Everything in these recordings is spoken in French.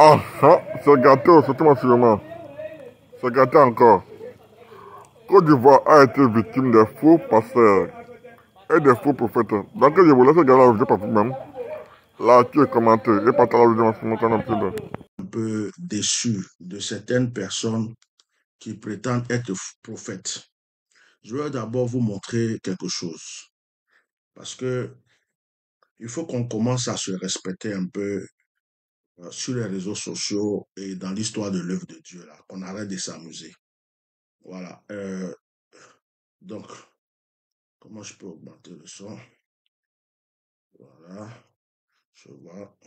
Ah, ça, c'est gâté, surtout sûrement. C'est gâté encore. Côte d'Ivoire a été victime des faux pasteurs et des faux prophètes. Donc, je vous laisse regarder la vidéo par vous-même. Likez, commentez et partagez la vidéo en ce moment un petit peu. Un peu déçu de certaines personnes qui prétendent être prophètes. Je vais d'abord vous montrer quelque chose. Parce que il faut qu'on commence à se respecter un peu sur les réseaux sociaux et dans l'histoire de l'œuvre de Dieu, là, qu'on arrête de s'amuser. Voilà. Donc, comment je peux augmenter le son? Voilà. Je vois.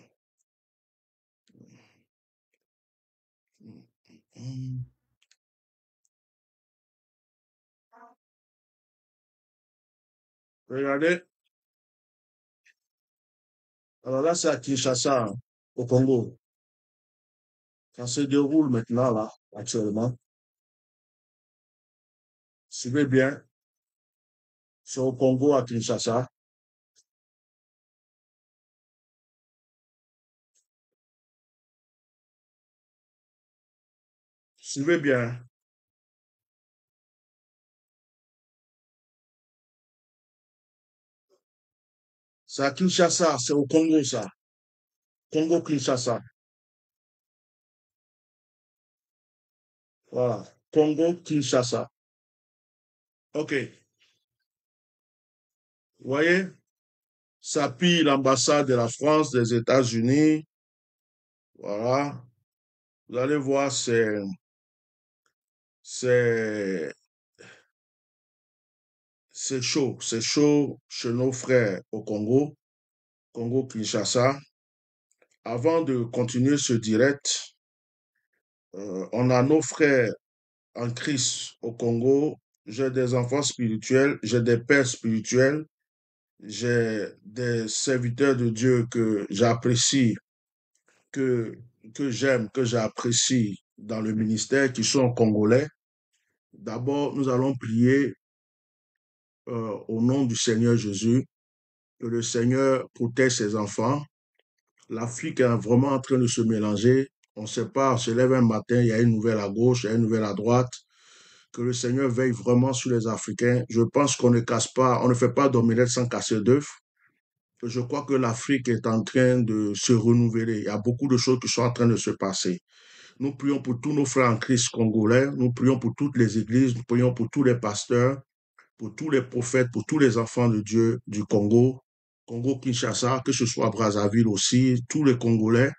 Regardez. Alors là, c'est à Kinshasa, hein, au Congo. Ça se déroule maintenant, là, actuellement. Suivez bien. C'est au Congo, à Kinshasa. Suivez bien. C'est à Kinshasa, c'est au Congo, ça. Congo-Kinshasa. Voilà. Congo-Kinshasa. OK. Vous voyez? Ça pille l'ambassade de la France, des États-Unis. Voilà. Vous allez voir, c'est, c'est chaud. C'est chaud chez nos frères au Congo, Congo-Kinshasa. Avant de continuer ce direct, on a nos frères en Christ au Congo. J'ai des enfants spirituels, j'ai des pères spirituels, j'ai des serviteurs de Dieu que j'apprécie, que, que j'aime, que j'apprécie dans le ministère qui sont congolais. D'abord, nous allons prier au nom du Seigneur Jésus, que le Seigneur protège ses enfants. L'Afrique est vraiment en train de se mélanger. On ne sait pas, on se lève un matin, il y a une nouvelle à gauche, il y a une nouvelle à droite. Que le Seigneur veille vraiment sur les Africains. Je pense qu'on ne casse pas, on ne fait pas d'omelette sans casser d'œufs. Je crois que l'Afrique est en train de se renouveler. Il y a beaucoup de choses qui sont en train de se passer. Nous prions pour tous nos frères en Christ congolais. Nous prions pour toutes les églises. Nous prions pour tous les pasteurs, pour tous les prophètes, pour tous les enfants de Dieu du Congo, Congo-Kinshasa, que ce soit Brazzaville aussi, tous les Congolais.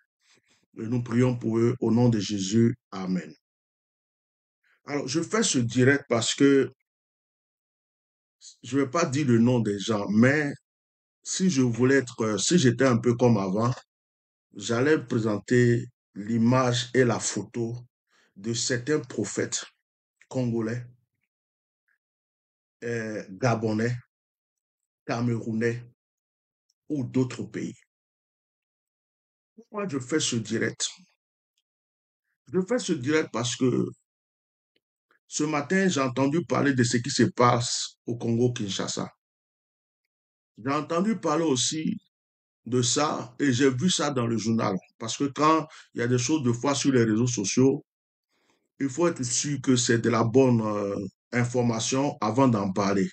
Et nous prions pour eux au nom de Jésus. Amen. Alors, je fais ce direct parce que je ne vais pas dire le nom des gens, mais si je voulais être, si j'étais un peu comme avant, j'allais présenter l'image et la photo de certains prophètes congolais, gabonais, camerounais ou d'autres pays. Pourquoi je fais ce direct? Je fais ce direct parce que ce matin, j'ai entendu parler de ce qui se passe au Congo-Kinshasa. J'ai entendu parler aussi de ça et j'ai vu ça dans le journal. Parce que quand il y a des choses de fois sur les réseaux sociaux, il faut être sûr que c'est de la bonne information avant d'en parler.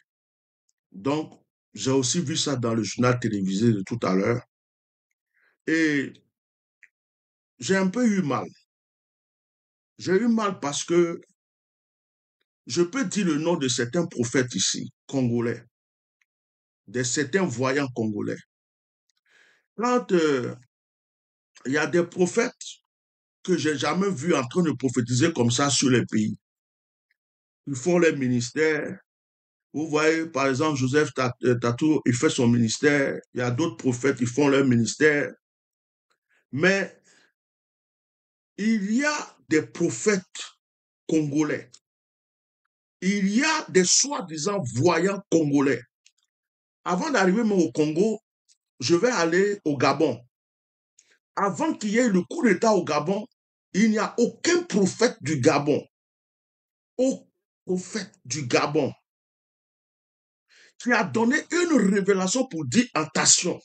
Donc, j'ai aussi vu ça dans le journal télévisé de tout à l'heure et j'ai un peu eu mal. J'ai eu mal parce que je peux dire le nom de certains prophètes ici, congolais, de certains voyants congolais. Quand il y a des prophètes que j'ai jamais vus en train de prophétiser comme ça sur les pays, ils font leur ministère. Vous voyez, par exemple, Joseph Tatou, il fait son ministère. Il y a d'autres prophètes, ils font leur ministère. Mais il y a des prophètes congolais. Il y a des soi-disant voyants congolais. Avant d'arriver même au Congo, je vais aller au Gabon. Avant qu'il y ait le coup d'État au Gabon, il n'y a aucun prophète du Gabon, aucun prophète du Gabon qui a donné une révélation pour dire attention,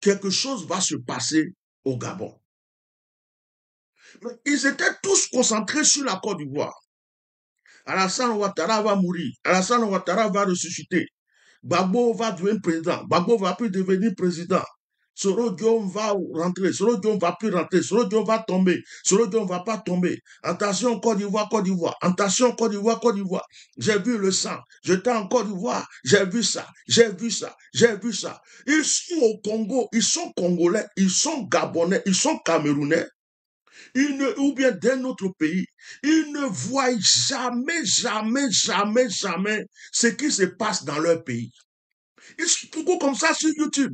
quelque chose va se passer au Gabon. Mais ils étaient tous concentrés sur la Côte d'Ivoire. Alassane Ouattara va mourir. Alassane Ouattara va ressusciter. Gbagbo va devenir président. Gbagbo va plus devenir président. Soro Diom va rentrer. Soro Diom va plus rentrer. Soro Diom va tomber. Soro Diom va pas tomber. Attention, Côte d'Ivoire, Côte d'Ivoire. Attention, Côte d'Ivoire, Côte d'Ivoire. J'ai vu le sang. J'étais en Côte d'Ivoire. J'ai vu ça. J'ai vu ça. J'ai vu ça. Ils sont au Congo. Ils sont congolais. Ils sont gabonais. Ils sont camerounais. Ou bien d'un autre pays, ils ne voient jamais, jamais, jamais, jamais ce qui se passe dans leur pays. Ils sont beaucoup comme ça sur YouTube.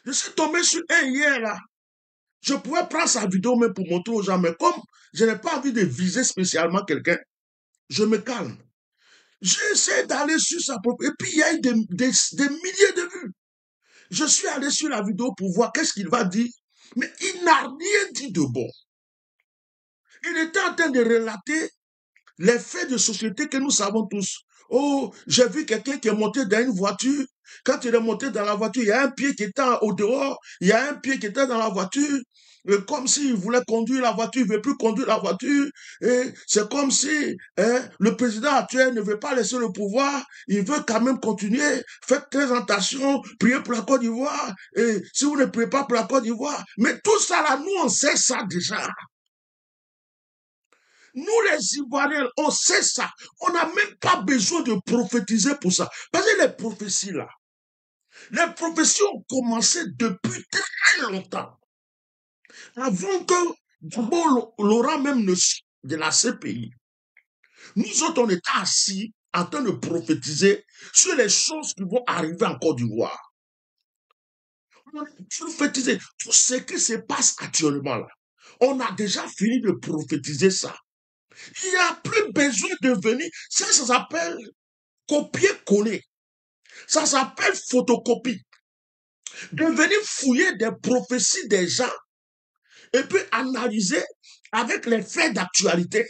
Je suis tombé sur un hier là. Je pouvais prendre sa vidéo même pour montrer aux gens, mais comme je n'ai pas envie de viser spécialement quelqu'un, je me calme. J'essaie d'aller sur sa propre... Et puis il y a eu des milliers de vues. Je suis allé sur la vidéo pour voir qu'est-ce qu'il va dire, mais il n'a rien dit de bon. Il était en train de relater les faits de société que nous savons tous. Oh, j'ai vu quelqu'un qui est monté dans une voiture. Quand il est monté dans la voiture, il y a un pied qui était au dehors, il y a un pied qui était dans la voiture. Et comme s'il voulait conduire la voiture, il ne veut plus conduire la voiture. Et c'est comme si le président actuel ne veut pas laisser le pouvoir, il veut quand même continuer. Faites très attention, priez pour la Côte d'Ivoire. Et si vous ne priez pas pour la Côte d'Ivoire, mais tout ça là, nous on sait ça déjà. Nous, les Ivoiriens, on sait ça. On n'a même pas besoin de prophétiser pour ça. Parce que les prophéties, là, les prophéties ont commencé depuis très longtemps. Avant que d'abord Laurent même ne soit de la CPI. Nous autres, on était assis en train de prophétiser sur les choses qui vont arriver en Côte d'Ivoire. On a prophétisé tout ce qui se passe actuellement là. On a déjà fini de prophétiser ça. Il n'y a plus besoin de venir. Ça s'appelle copier-coller. Ça s'appelle photocopie. De venir fouiller des prophéties des gens et puis analyser avec les faits d'actualité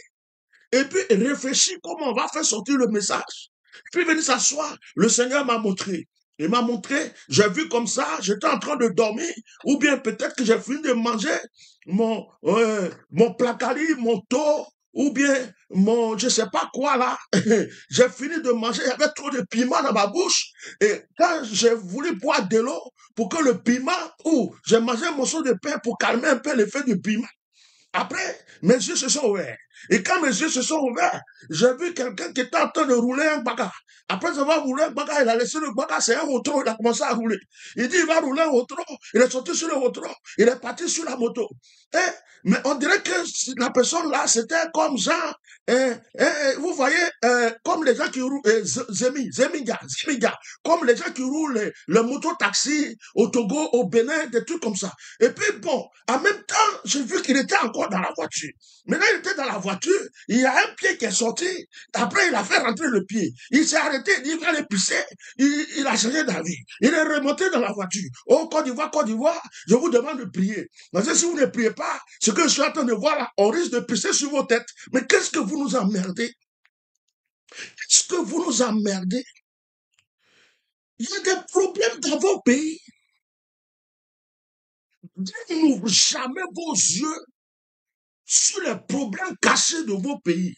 et puis réfléchir comment on va faire sortir le message. Puis venir s'asseoir. Le Seigneur m'a montré. Il m'a montré, j'ai vu comme ça, j'étais en train de dormir, ou bien peut-être que j'ai fini de manger mon placali, mon taux, ou bien mon je sais pas quoi là. J'ai fini de manger, il y avait trop de piment dans ma bouche. Et quand j'ai voulu boire de l'eau pour que le piment, ou j'ai mangé un morceau de pain pour calmer un peu l'effet du piment. Après, mes yeux se sont ouverts. Et quand mes yeux se sont ouverts, j'ai vu quelqu'un qui était en train de rouler un bagarre. Après avoir roulé un bagarre, il a laissé le bagarre, c'est un rotron, il a commencé à rouler. Il dit, il va rouler un rotron. Il est sorti sur le rotron. Il est parti sur la moto. Mais on dirait que la personne là, c'était comme Jean, vous voyez, comme les gens qui roulent, Zemiga, comme les gens qui roulent le moto-taxi au Togo, au Bénin, des trucs comme ça. Et puis bon, en même temps, j'ai vu qu'il était encore dans la voiture. Maintenant, il était dans la voiture, il y a un pied qui est sorti, après il a fait rentrer le pied. Il s'est arrêté, il va aller pisser, il a changé d'avis. Il est remonté dans la voiture. Oh, Côte d'Ivoire, je vous demande de prier. Parce que si vous ne priez pas, ce que je suis en train de voir là, on risque de pisser sur vos têtes. Mais qu'est-ce que vous nous emmerdez? Qu'est-ce que vous nous emmerdez? Il y a des problèmes dans vos pays. N'ouvrez jamais vos yeux sur les problèmes cachés de vos pays.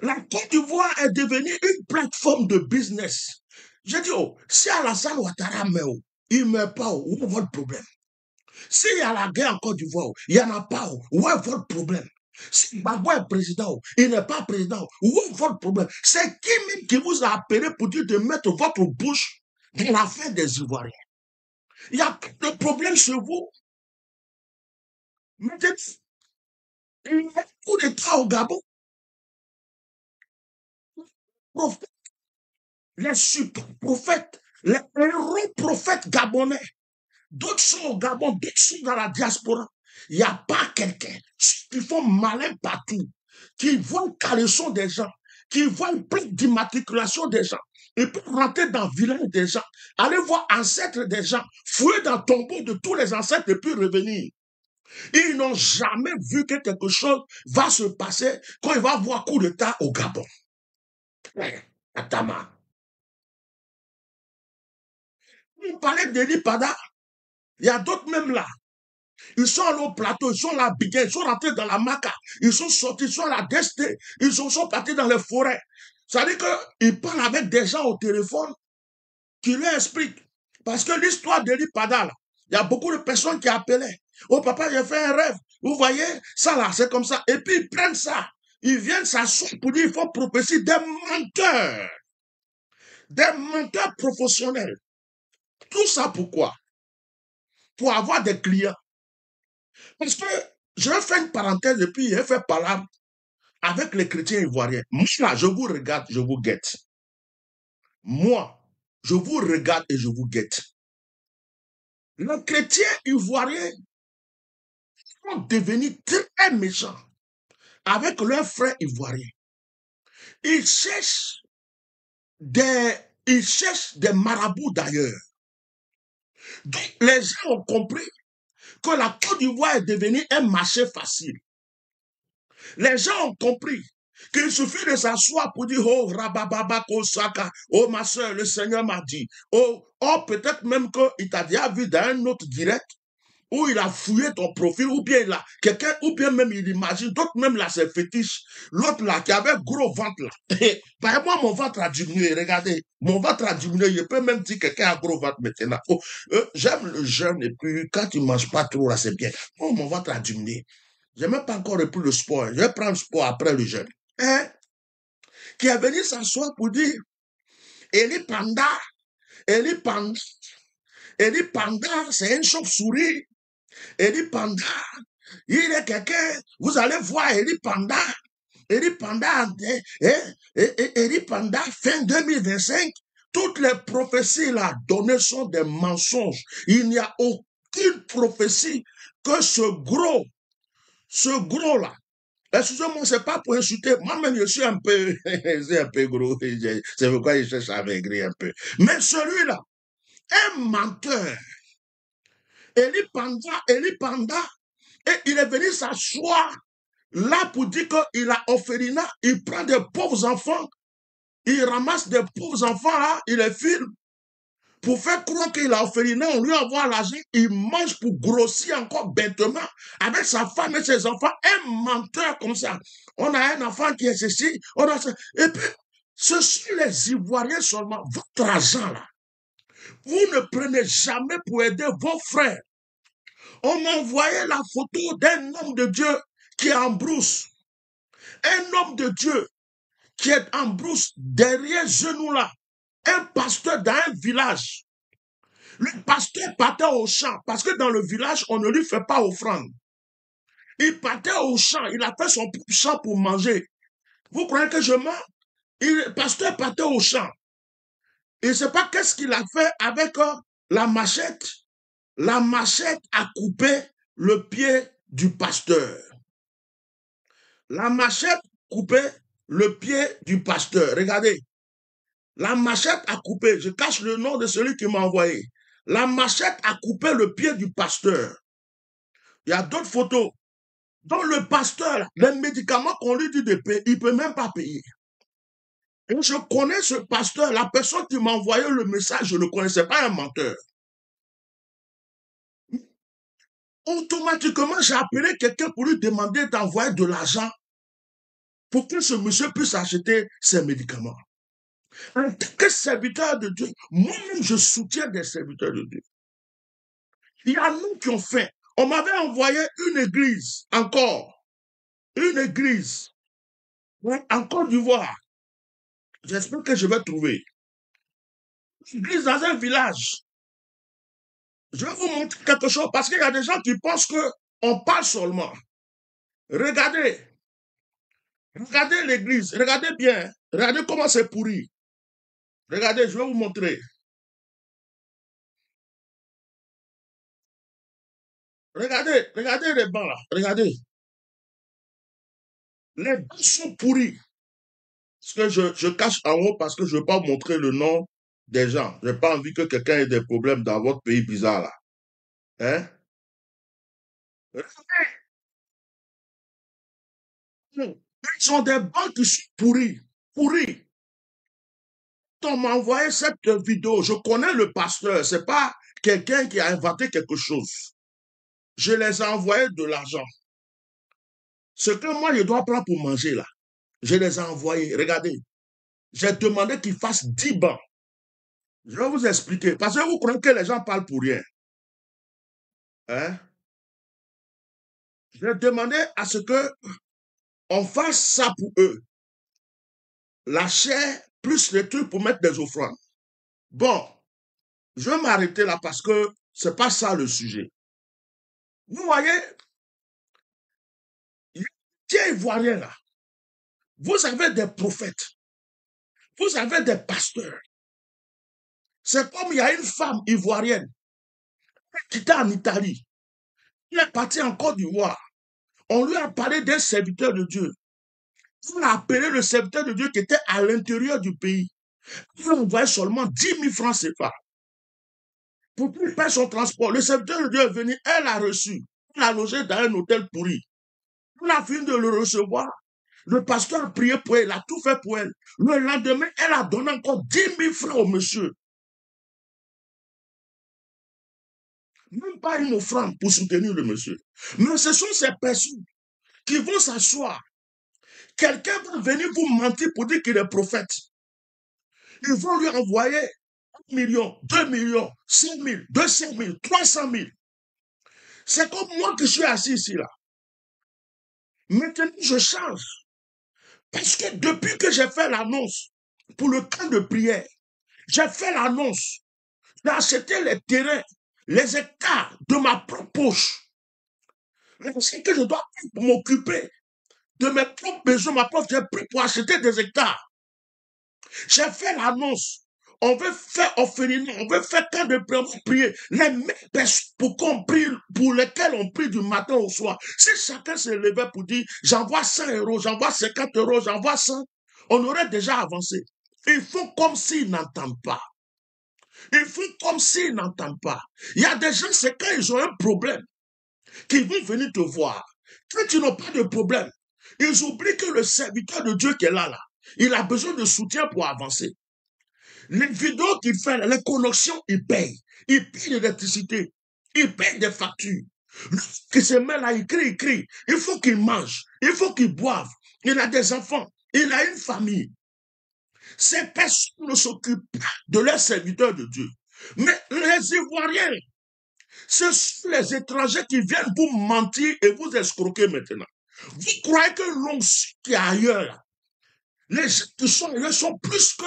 La Côte d'Ivoire est devenue une plateforme de business. J'ai dit, oh, si Alassane Ouattara meurt, il ne meurt pas, où est votre problème? S'il y a la guerre en Côte d'Ivoire, il n'y en a pas, où est votre problème? Si Gbagbo est président, il n'est pas président, où est votre problème? C'est qui même qui vous a appelé pour dire de mettre votre bouche dans l'affaire des Ivoiriens? Il y a de problème chez vous. Mettez il y a coup d'État au Gabon. Les super prophètes, les héros prophètes gabonais, d'autres sont au Gabon, d'autres sont dans la diaspora. Il n'y a pas quelqu'un qui font malin partout, qui voient le caleçon des gens, qui voient le plaque d'immatriculation des gens, et pour rentrer dans le village des gens, aller voir ancêtres des gens, fouiller dans le tombeau de tous les ancêtres et puis revenir. Ils n'ont jamais vu que quelque chose va se passer quand il va avoir coup d'État au Gabon. Atama. On parlait d'Eli Pada. Il y a d'autres même là. Ils sont allés au plateau, ils sont là, ils sont rentrés dans la Maca, ils sont sortis, ils sont à la Desté, ils sont partis dans les forêts. Ça veut dire qu'ils parlent avec des gens au téléphone qui leur expliquent. Parce que l'histoire d'Eli Pada, il y a beaucoup de personnes qui appelaient. Oh papa, j'ai fait un rêve. Vous voyez, ça là, c'est comme ça. Et puis ils prennent ça. Ils viennent s'asseoir pour dire qu'il faut prophétiser des menteurs professionnels. Tout ça pourquoi? Pour avoir des clients. Parce que je vais faire une parenthèse et puis je vais faire parler avec les chrétiens ivoiriens. Moi, là, je vous regarde, je vous guette. Moi, je vous regarde et je vous guette. Les chrétiens ivoiriens sont devenus très méchants avec leurs frères ivoiriens. Ils cherchent des marabouts d'ailleurs. Donc, les gens ont compris que la Côte d'Ivoire est devenue un marché facile. Les gens ont compris qu'il suffit de s'asseoir pour dire, oh, Rabababa Kosaka, oh, ma soeur, le Seigneur m'a dit, oh, peut-être même qu'il t'a déjà vu dans un autre direct, où il a fouillé ton profil, ou bien il a quelqu'un, ou bien même il imagine, d'autres même là, c'est fétiche. L'autre là, qui avait gros ventre là. Par moi, mon ventre a diminué, regardez, mon ventre a diminué, je peux même dire que quelqu'un a gros ventre maintenant. Oh, j'aime le jeûne, et puis quand tu ne manges pas trop là, c'est bien. Oh, mon ventre a diminué. Je n'ai même pas encore repris le sport. Je vais prendre le sport après le jeûne. Hein? Qui est venu s'asseoir pour dire, Eli Panda, Eli Panda, Eli Panda, c'est une chauve-souris. Eli Panda, il est quelqu'un, vous allez voir Eli Panda. Eli Panda, Eli Panda, fin 2025, toutes les prophéties là données sont des mensonges. Il n'y a aucune prophétie que ce gros là. Excusez-moi, c'est pas pour insulter. Moi-même, je suis un peu, c'est un peu gros. C'est pourquoi je cherche à maigrir un peu. Mais celui-là, un menteur. Eli Panda, et il est venu s'asseoir là pour dire qu'il a orphelinat, il prend des pauvres enfants, il ramasse des pauvres enfants là, il les filme pour faire croire qu'il a orphelinat, on lui envoie l'argent, il mange pour grossir encore bêtement avec sa femme et ses enfants, un menteur comme ça. On a un enfant qui est ceci, on a ça. Et puis, ce sont les Ivoiriens seulement, votre argent là. Vous ne prenez jamais pour aider vos frères. On m'a envoyé la photo d'un homme de Dieu qui est en brousse. Un homme de Dieu qui est en brousse derrière genou là. Un pasteur dans un village. Le pasteur partait au champ parce que dans le village, on ne lui fait pas offrande. Il partait au champ, il a fait son champ pour manger. Vous croyez que je mens? Le pasteur partait au champ. Il ne sait pas qu'est-ce qu'il a fait avec la machette. La machette a coupé le pied du pasteur. La machette coupait le pied du pasteur. Regardez. La machette a coupé. Je cache le nom de celui qui m'a envoyé. La machette a coupé le pied du pasteur. Il y a d'autres photos. Donc le pasteur, les médicaments qu'on lui dit de payer, il ne peut même pas payer. Et je connais ce pasteur, la personne qui m'a envoyé le message, je ne connaissais pas, un menteur. Automatiquement, j'ai appelé quelqu'un pour lui demander d'envoyer de l'argent pour que ce monsieur puisse acheter ses médicaments. En tant que serviteur de Dieu, moi-même, je soutiens des serviteurs de Dieu. Il y a nous qui ont fait. On m'avait envoyé une église, encore. Une église. En Côte d'Ivoire. J'espère que je vais trouver. Une église dans un village. Je vais vous montrer quelque chose parce qu'il y a des gens qui pensent qu'on parle seulement. Regardez. Regardez l'église. Regardez bien. Regardez comment c'est pourri. Regardez, je vais vous montrer. Regardez les bancs là. Regardez. Les bancs sont pourris. Parce que je cache en haut parce que je ne veux pas montrer le nom des gens. Je n'ai pas envie que quelqu'un ait des problèmes dans votre pays bizarre là. Hein? Ils ont des bancs qui sont pourris. Pourris. Quand on m'a envoyé cette vidéo, je connais le pasteur. C'est pas quelqu'un qui a inventé quelque chose. je les ai envoyés de l'argent. Ce que moi, je dois prendre pour manger, là, je les ai envoyés. Regardez, j'ai demandé qu'ils fassent 10 bancs. Je vais vous expliquer. Parce que vous croyez que les gens parlent pour rien. Hein? J'ai demandé à ce que on fasse ça pour eux. La chair, plus les trucs pour mettre des offrandes. Bon, je vais m'arrêter là parce que c'est pas ça le sujet. Vous voyez, Dieu ivoirien là, vous avez des prophètes, vous avez des pasteurs. C'est comme il y a une femme ivoirienne qui était en Italie. Il est parti en Côte d'Ivoire. On lui a parlé d'un serviteur de Dieu. On a appelé le serviteur de Dieu qui était à l'intérieur du pays. Il lui a envoyé seulement 10 000 francs CFA. Pour qu'il paye son transport. Le serviteur de Dieu est venu, elle a reçu. Elle a logé dans un hôtel pourri. On a fini de le recevoir. Le pasteur a prié pour elle, il a tout fait pour elle. Le lendemain, elle a donné encore 10 000 francs au monsieur. Même pas une offrande pour soutenir le monsieur. Mais ce sont ces personnes qui vont s'asseoir. Quelqu'un va venir vous mentir pour dire qu'il est prophète. Ils vont lui envoyer 1 million, 2 millions, 5 000, 200 000, 300 000. C'est comme moi qui suis assis ici là. Maintenant, je change. Parce que depuis que j'ai fait l'annonce pour le camp de prière, j'ai fait l'annonce, j'ai acheté les terrains, les hectares de ma propre poche. C'est que je dois m'occuper de mes propres besoins, ma propre, j'ai pris pour acheter des hectares. J'ai fait l'annonce. On veut faire orphelinat, on veut faire camp de prière. Les mêmes personnes pour lesquelles on prie du matin au soir. Si chacun se levait pour dire, j'envoie 100 €, j'envoie 50 €, j'envoie 100, on aurait déjà avancé. Ils font comme s'ils n'entendent pas. Ils font comme s'ils n'entendent pas. Il y a des gens, c'est quand ils ont un problème qu'ils vont venir te voir. Quand ils n'ont pas de problème, ils oublient que le serviteur de Dieu qui est là, il a besoin de soutien pour avancer. Les vidéos qu'il fait, les connexions, il paye. Il paye l'électricité. Il paye des factures. Qui se met là, il crie. Il faut qu'il mange. Il faut qu'il boive. Il a des enfants. Il a une famille. Ces personnes ne s'occupent pas de leurs serviteurs de Dieu. Mais les Ivoiriens, ce sont les étrangers qui viennent vous mentir et vous escroquer maintenant. Vous croyez que l'onction qui est ailleurs, là, les gens qui sont ailleurs sont plus que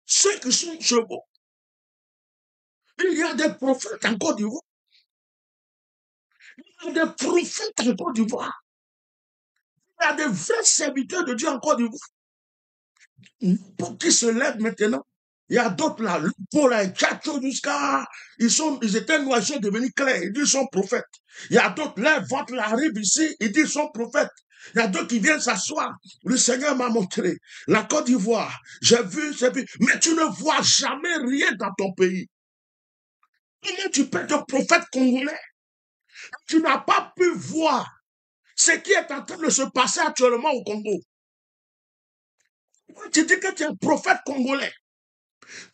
ceux qui sont chevaux. Il y a des prophètes en Côte d'Ivoire. Il y a des prophètes en Côte d'Ivoire. Il y a des vrais serviteurs de Dieu en Côte d'Ivoire. Pour qui se lèvent maintenant. Il y a d'autres là, le Paul là, jusqu'à. Ils étaient noirs, ils sont devenus clairs. Ils disent qu'ils sont prophètes. Il y a d'autres là, ventre là, arrive ici, ils disent qu'ils sont prophètes. Il y a d'autres qui viennent s'asseoir. Le Seigneur m'a montré la Côte d'Ivoire. J'ai vu, mais tu ne vois jamais rien dans ton pays. Comment tu peux être prophète congolais? Tu n'as pas pu voir ce qui est en train de se passer actuellement au Congo. Tu dis que tu es un prophète congolais.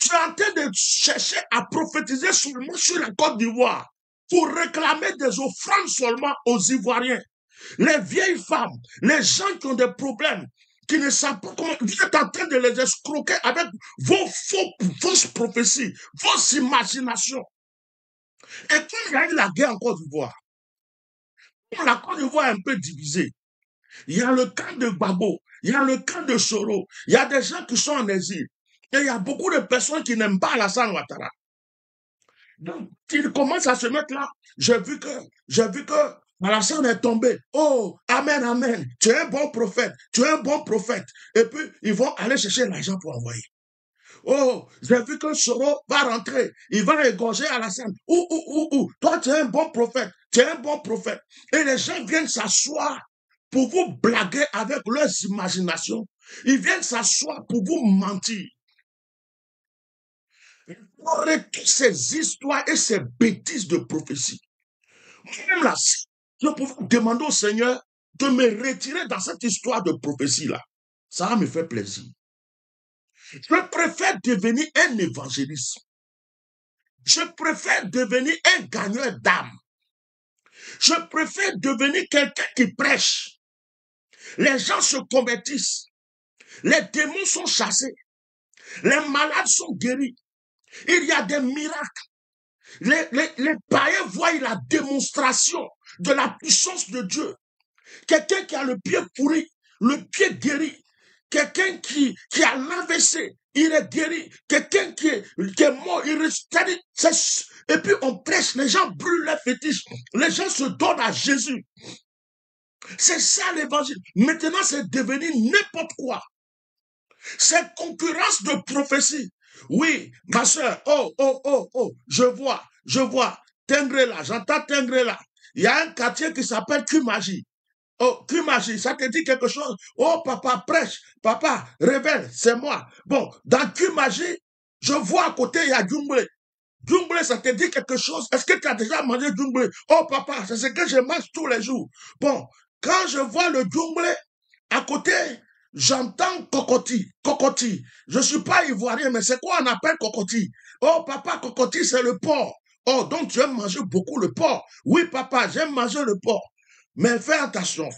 Tu es en train de chercher à prophétiser seulement sur la Côte d'Ivoire pour réclamer des offrandes seulement aux Ivoiriens. Les vieilles femmes, les gens qui ont des problèmes, qui ne savent pas comment, vous êtes en train de les escroquer avec vos fausses prophéties, vos imaginations. Et quand il y a eu la guerre en Côte d'Ivoire, la Côte d'Ivoire est un peu divisée. Il y a le camp de Gbagbo, il y a le camp de Soro, il y a des gens qui sont en exil. Et il y a beaucoup de personnes qui n'aiment pas Alassane Ouattara. Donc, ils commencent à se mettre là. J'ai vu que Alassane est tombé. Oh, amen, amen. Tu es un bon prophète. Tu es un bon prophète. Et puis, ils vont aller chercher l'argent pour envoyer. Oh, j'ai vu que Soro va rentrer. Il va égorger Alassane. Toi, tu es un bon prophète. Tu es un bon prophète. Et les gens viennent s'asseoir pour vous blaguer avec leurs imaginations. Ils viennent s'asseoir pour vous mentir. Arrêtez ces histoires et ces bêtises de prophétie. Même là, je peux demander au Seigneur de me retirer dans cette histoire de prophétie-là. Ça va me faire plaisir. Je préfère devenir un évangéliste. Je préfère devenir un gagneur d'âme. Je préfère devenir quelqu'un qui prêche. Les gens se convertissent. Les démons sont chassés. Les malades sont guéris. Il y a des miracles. Les païens voient la démonstration de la puissance de Dieu. Quelqu'un qui a le pied pourri, le pied guéri. Quelqu'un qui a l'AVC, il est guéri. Quelqu'un qui est mort, il reste. Et puis on prêche, les gens brûlent les fétiches. Les gens se donnent à Jésus. C'est ça l'évangile. Maintenant, c'est devenu n'importe quoi. C'est concurrence de prophétie. Oui, ma soeur, je vois. Tengré là, j'entends Tengré là. Il y a un quartier qui s'appelle Kumaji. Oh, Kumaji, ça te dit quelque chose? Oh, papa, prêche. Papa, révèle, c'est moi. Bon, dans Kumaji, je vois à côté, il y a Djumble. Djumble, ça te dit quelque chose? Est-ce que tu as déjà mangé Djumble? Oh, papa, c'est ce que je mange tous les jours. Bon, quand je vois le Djumble, à côté, j'entends cocotti, cocotti. Je ne suis pas ivoirien, mais c'est quoi on appelle cocotti? Oh, papa, cocotti, c'est le porc. Oh, donc tu aimes manger beaucoup le porc. Oui, papa, j'aime manger le porc. Mais fais attention.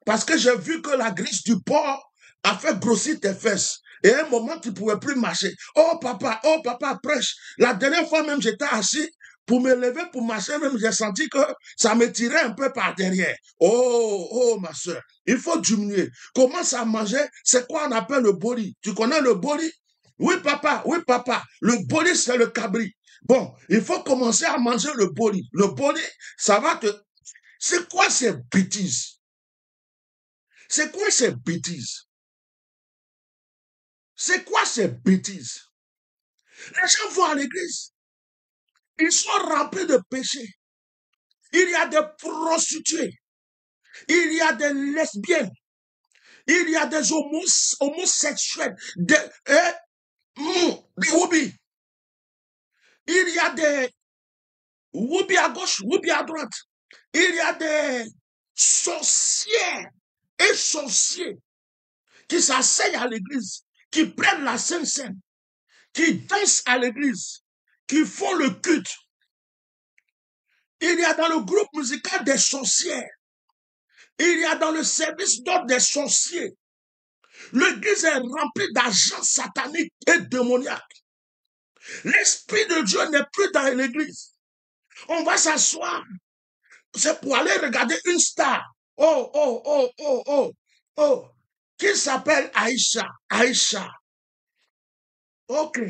Parce que j'ai vu que la graisse du porc a fait grossir tes fesses. Et à un moment, tu ne pouvais plus marcher. Oh, papa, prêche. La dernière fois même, j'étais assis. Pour me lever, pour marcher, même, j'ai senti que ça me tirait un peu par derrière. Oh, ma soeur, il faut diminuer. Commence à manger, c'est quoi on appelle le boli? Tu connais le boli? Oui, papa. Le boli, c'est le cabri. Bon, il faut commencer à manger le boli. Le boli, ça va te... C'est quoi ces bêtises? C'est quoi ces bêtises? C'est quoi ces bêtises? Les gens vont à l'église. Ils sont remplis de péchés. Il y a des prostituées. Il y a des lesbiennes. Il y a des homosexuels. Des woubi. Il y a des woubi à gauche, woubi à droite. Il y a des sorcières et sorciers qui s'asseyent à l'église, qui prennent la Sainte Seine, qui dansent à l'église, qui font le culte. Il y a dans le groupe musical des sorcières. Il y a dans le service d'ordre des sorciers. L'église est remplie d'agents sataniques et démoniaques. L'Esprit de Dieu n'est plus dans l'église. On va s'asseoir. C'est pour aller regarder une star. Qui s'appelle Aïcha. Ok.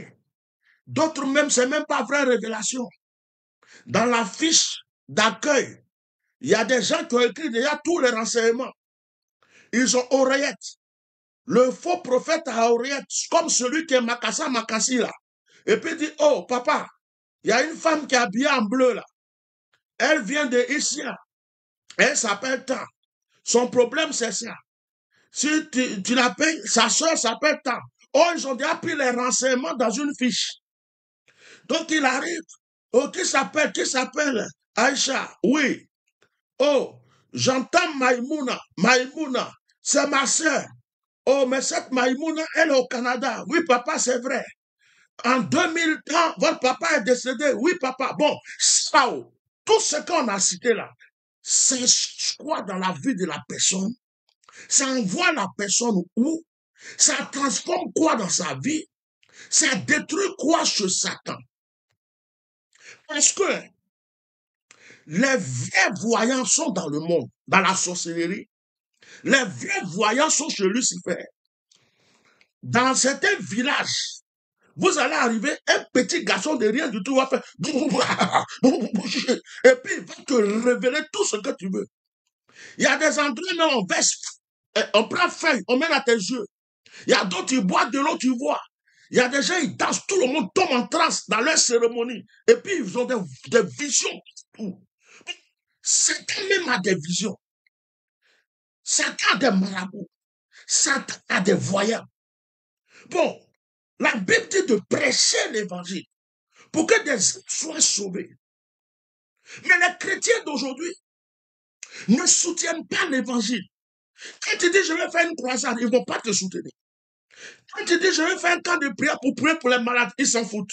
D'autres même, c'est même pas vraie révélation. Dans la fiche d'accueil, il y a des gens qui ont écrit déjà tous les renseignements. Ils ont oreillette. Le faux prophète a oreillette, comme celui qui est Makassi là. Et puis il dit, oh papa, il y a une femme qui est habillée en bleu là. Elle vient de ici là. Elle s'appelle tant. Son problème c'est ça. Si tu la payes, sa soeur s'appelle tant. Oh, ils ont déjà pris les renseignements dans une fiche. Donc il arrive. Oh, qui s'appelle Aïcha. Oui. Oh, j'entends Maïmouna, c'est ma soeur. Oh, mais cette Maïmouna, elle est au Canada. Oui, papa, c'est vrai. En 2000 ans, votre papa est décédé. Oui, papa. Bon, ça, tout ce qu'on a cité là, c'est quoi dans la vie de la personne? Ça envoie la personne où? Ça transforme quoi dans sa vie? Ça détruit quoi chez Satan? Parce que les vrais voyants sont dans le monde, dans la sorcellerie. Les vrais voyants sont chez Lucifer. Dans certains villages, vous allez arriver, un petit garçon de rien du tout va faire et puis il va te révéler tout ce que tu veux. Il y a des endroits où on veste, on prend feuille, on met dans tes yeux. Il y a d'autres qui boivent de l'eau, tu vois. Il y a des gens, ils dansent, tout le monde tombe en transe dans leur cérémonie. Et puis ils ont des visions. Satan même a des visions. Satan a des marabouts. Satan a des voyants. Bon, la Bible dit de prêcher l'évangile pour que des gens soient sauvés. Mais les chrétiens d'aujourd'hui ne soutiennent pas l'évangile. Quand tu dis je vais faire une croisade, ils ne vont pas te soutenir. Quand tu dis je vais faire un camp de prière pour prier pour les malades, ils s'en foutent.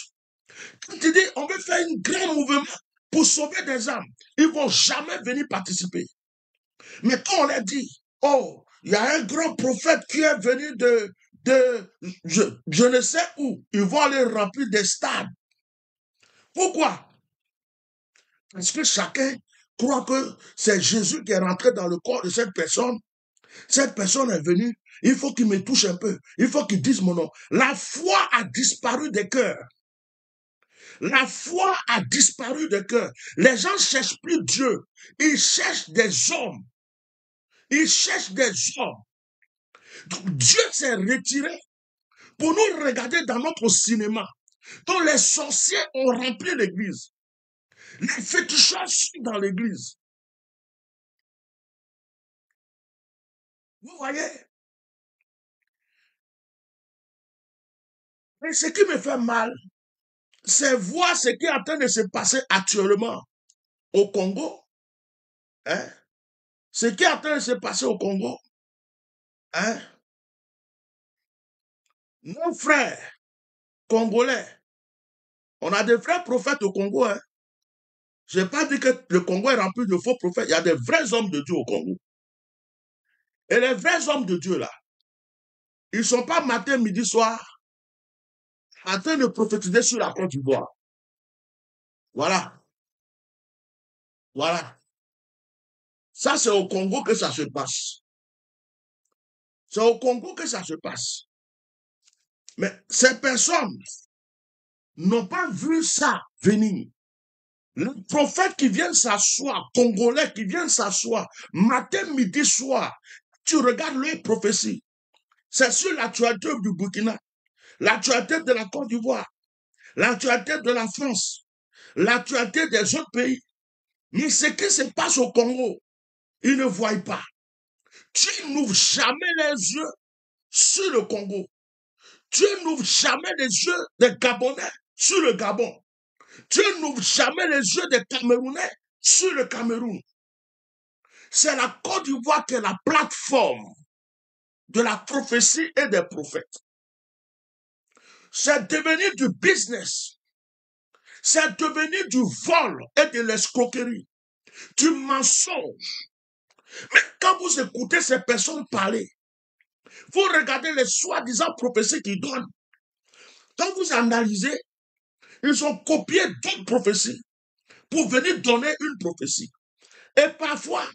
Quand tu dis on veut faire un grand mouvement, pour sauver des âmes. Ils ne vont jamais venir participer. Mais quand on leur dit, oh, il y a un grand prophète qui est venu je ne sais où, ils vont aller remplir des stades. Pourquoi? Parce que chacun croit que c'est Jésus qui est rentré dans le corps de cette personne. Cette personne est venue, il faut qu'il me touche un peu, il faut qu'il dise mon nom. La foi a disparu des cœurs. La foi a disparu des cœurs. Les gens ne cherchent plus Dieu, ils cherchent des hommes. Ils cherchent des hommes. Donc Dieu s'est retiré pour nous regarder dans notre cinéma, dont les sorciers ont rempli l'église. Les féticheurs sont dans l'église. Vous voyez? Et ce qui me fait mal, c'est voir ce qui est en train de se passer actuellement au Congo. Hein? Ce qui est en train de se passer au Congo. Hein? Nos frères congolais, on a des vrais prophètes au Congo. Hein? Je n'ai pas dit que le Congo est rempli de faux prophètes. Il y a des vrais hommes de Dieu au Congo. Et les vrais hommes de Dieu, là, ils ne sont pas matin, midi, soir, en train de prophétiser sur la Côte d'Ivoire. Voilà. Voilà. Ça, c'est au Congo que ça se passe. C'est au Congo que ça se passe. Mais ces personnes n'ont pas vu ça venir. Les prophètes qui viennent s'asseoir, Congolais qui viennent s'asseoir, matin, midi, soir, tu regardes leurs prophéties. C'est sur l'actualité du Burkina, l'actualité de la Côte d'Ivoire, l'actualité de la France, l'actualité des autres pays. Mais ce qui se passe au Congo, ils ne voient pas. Dieu n'ouvre jamais les yeux sur le Congo. Dieu n'ouvre jamais les yeux des Gabonais sur le Gabon. Dieu n'ouvre jamais les yeux des Camerounais sur le Cameroun. C'est la Côte d'Ivoire qui est la plateforme de la prophétie et des prophètes. C'est devenu du business. C'est devenu du vol et de l'escroquerie, du mensonge. Mais quand vous écoutez ces personnes parler, vous regardez les soi-disant prophéties qu'ils donnent. Quand vous analysez, ils ont copié d'autres prophéties pour venir donner une prophétie. Et parfois,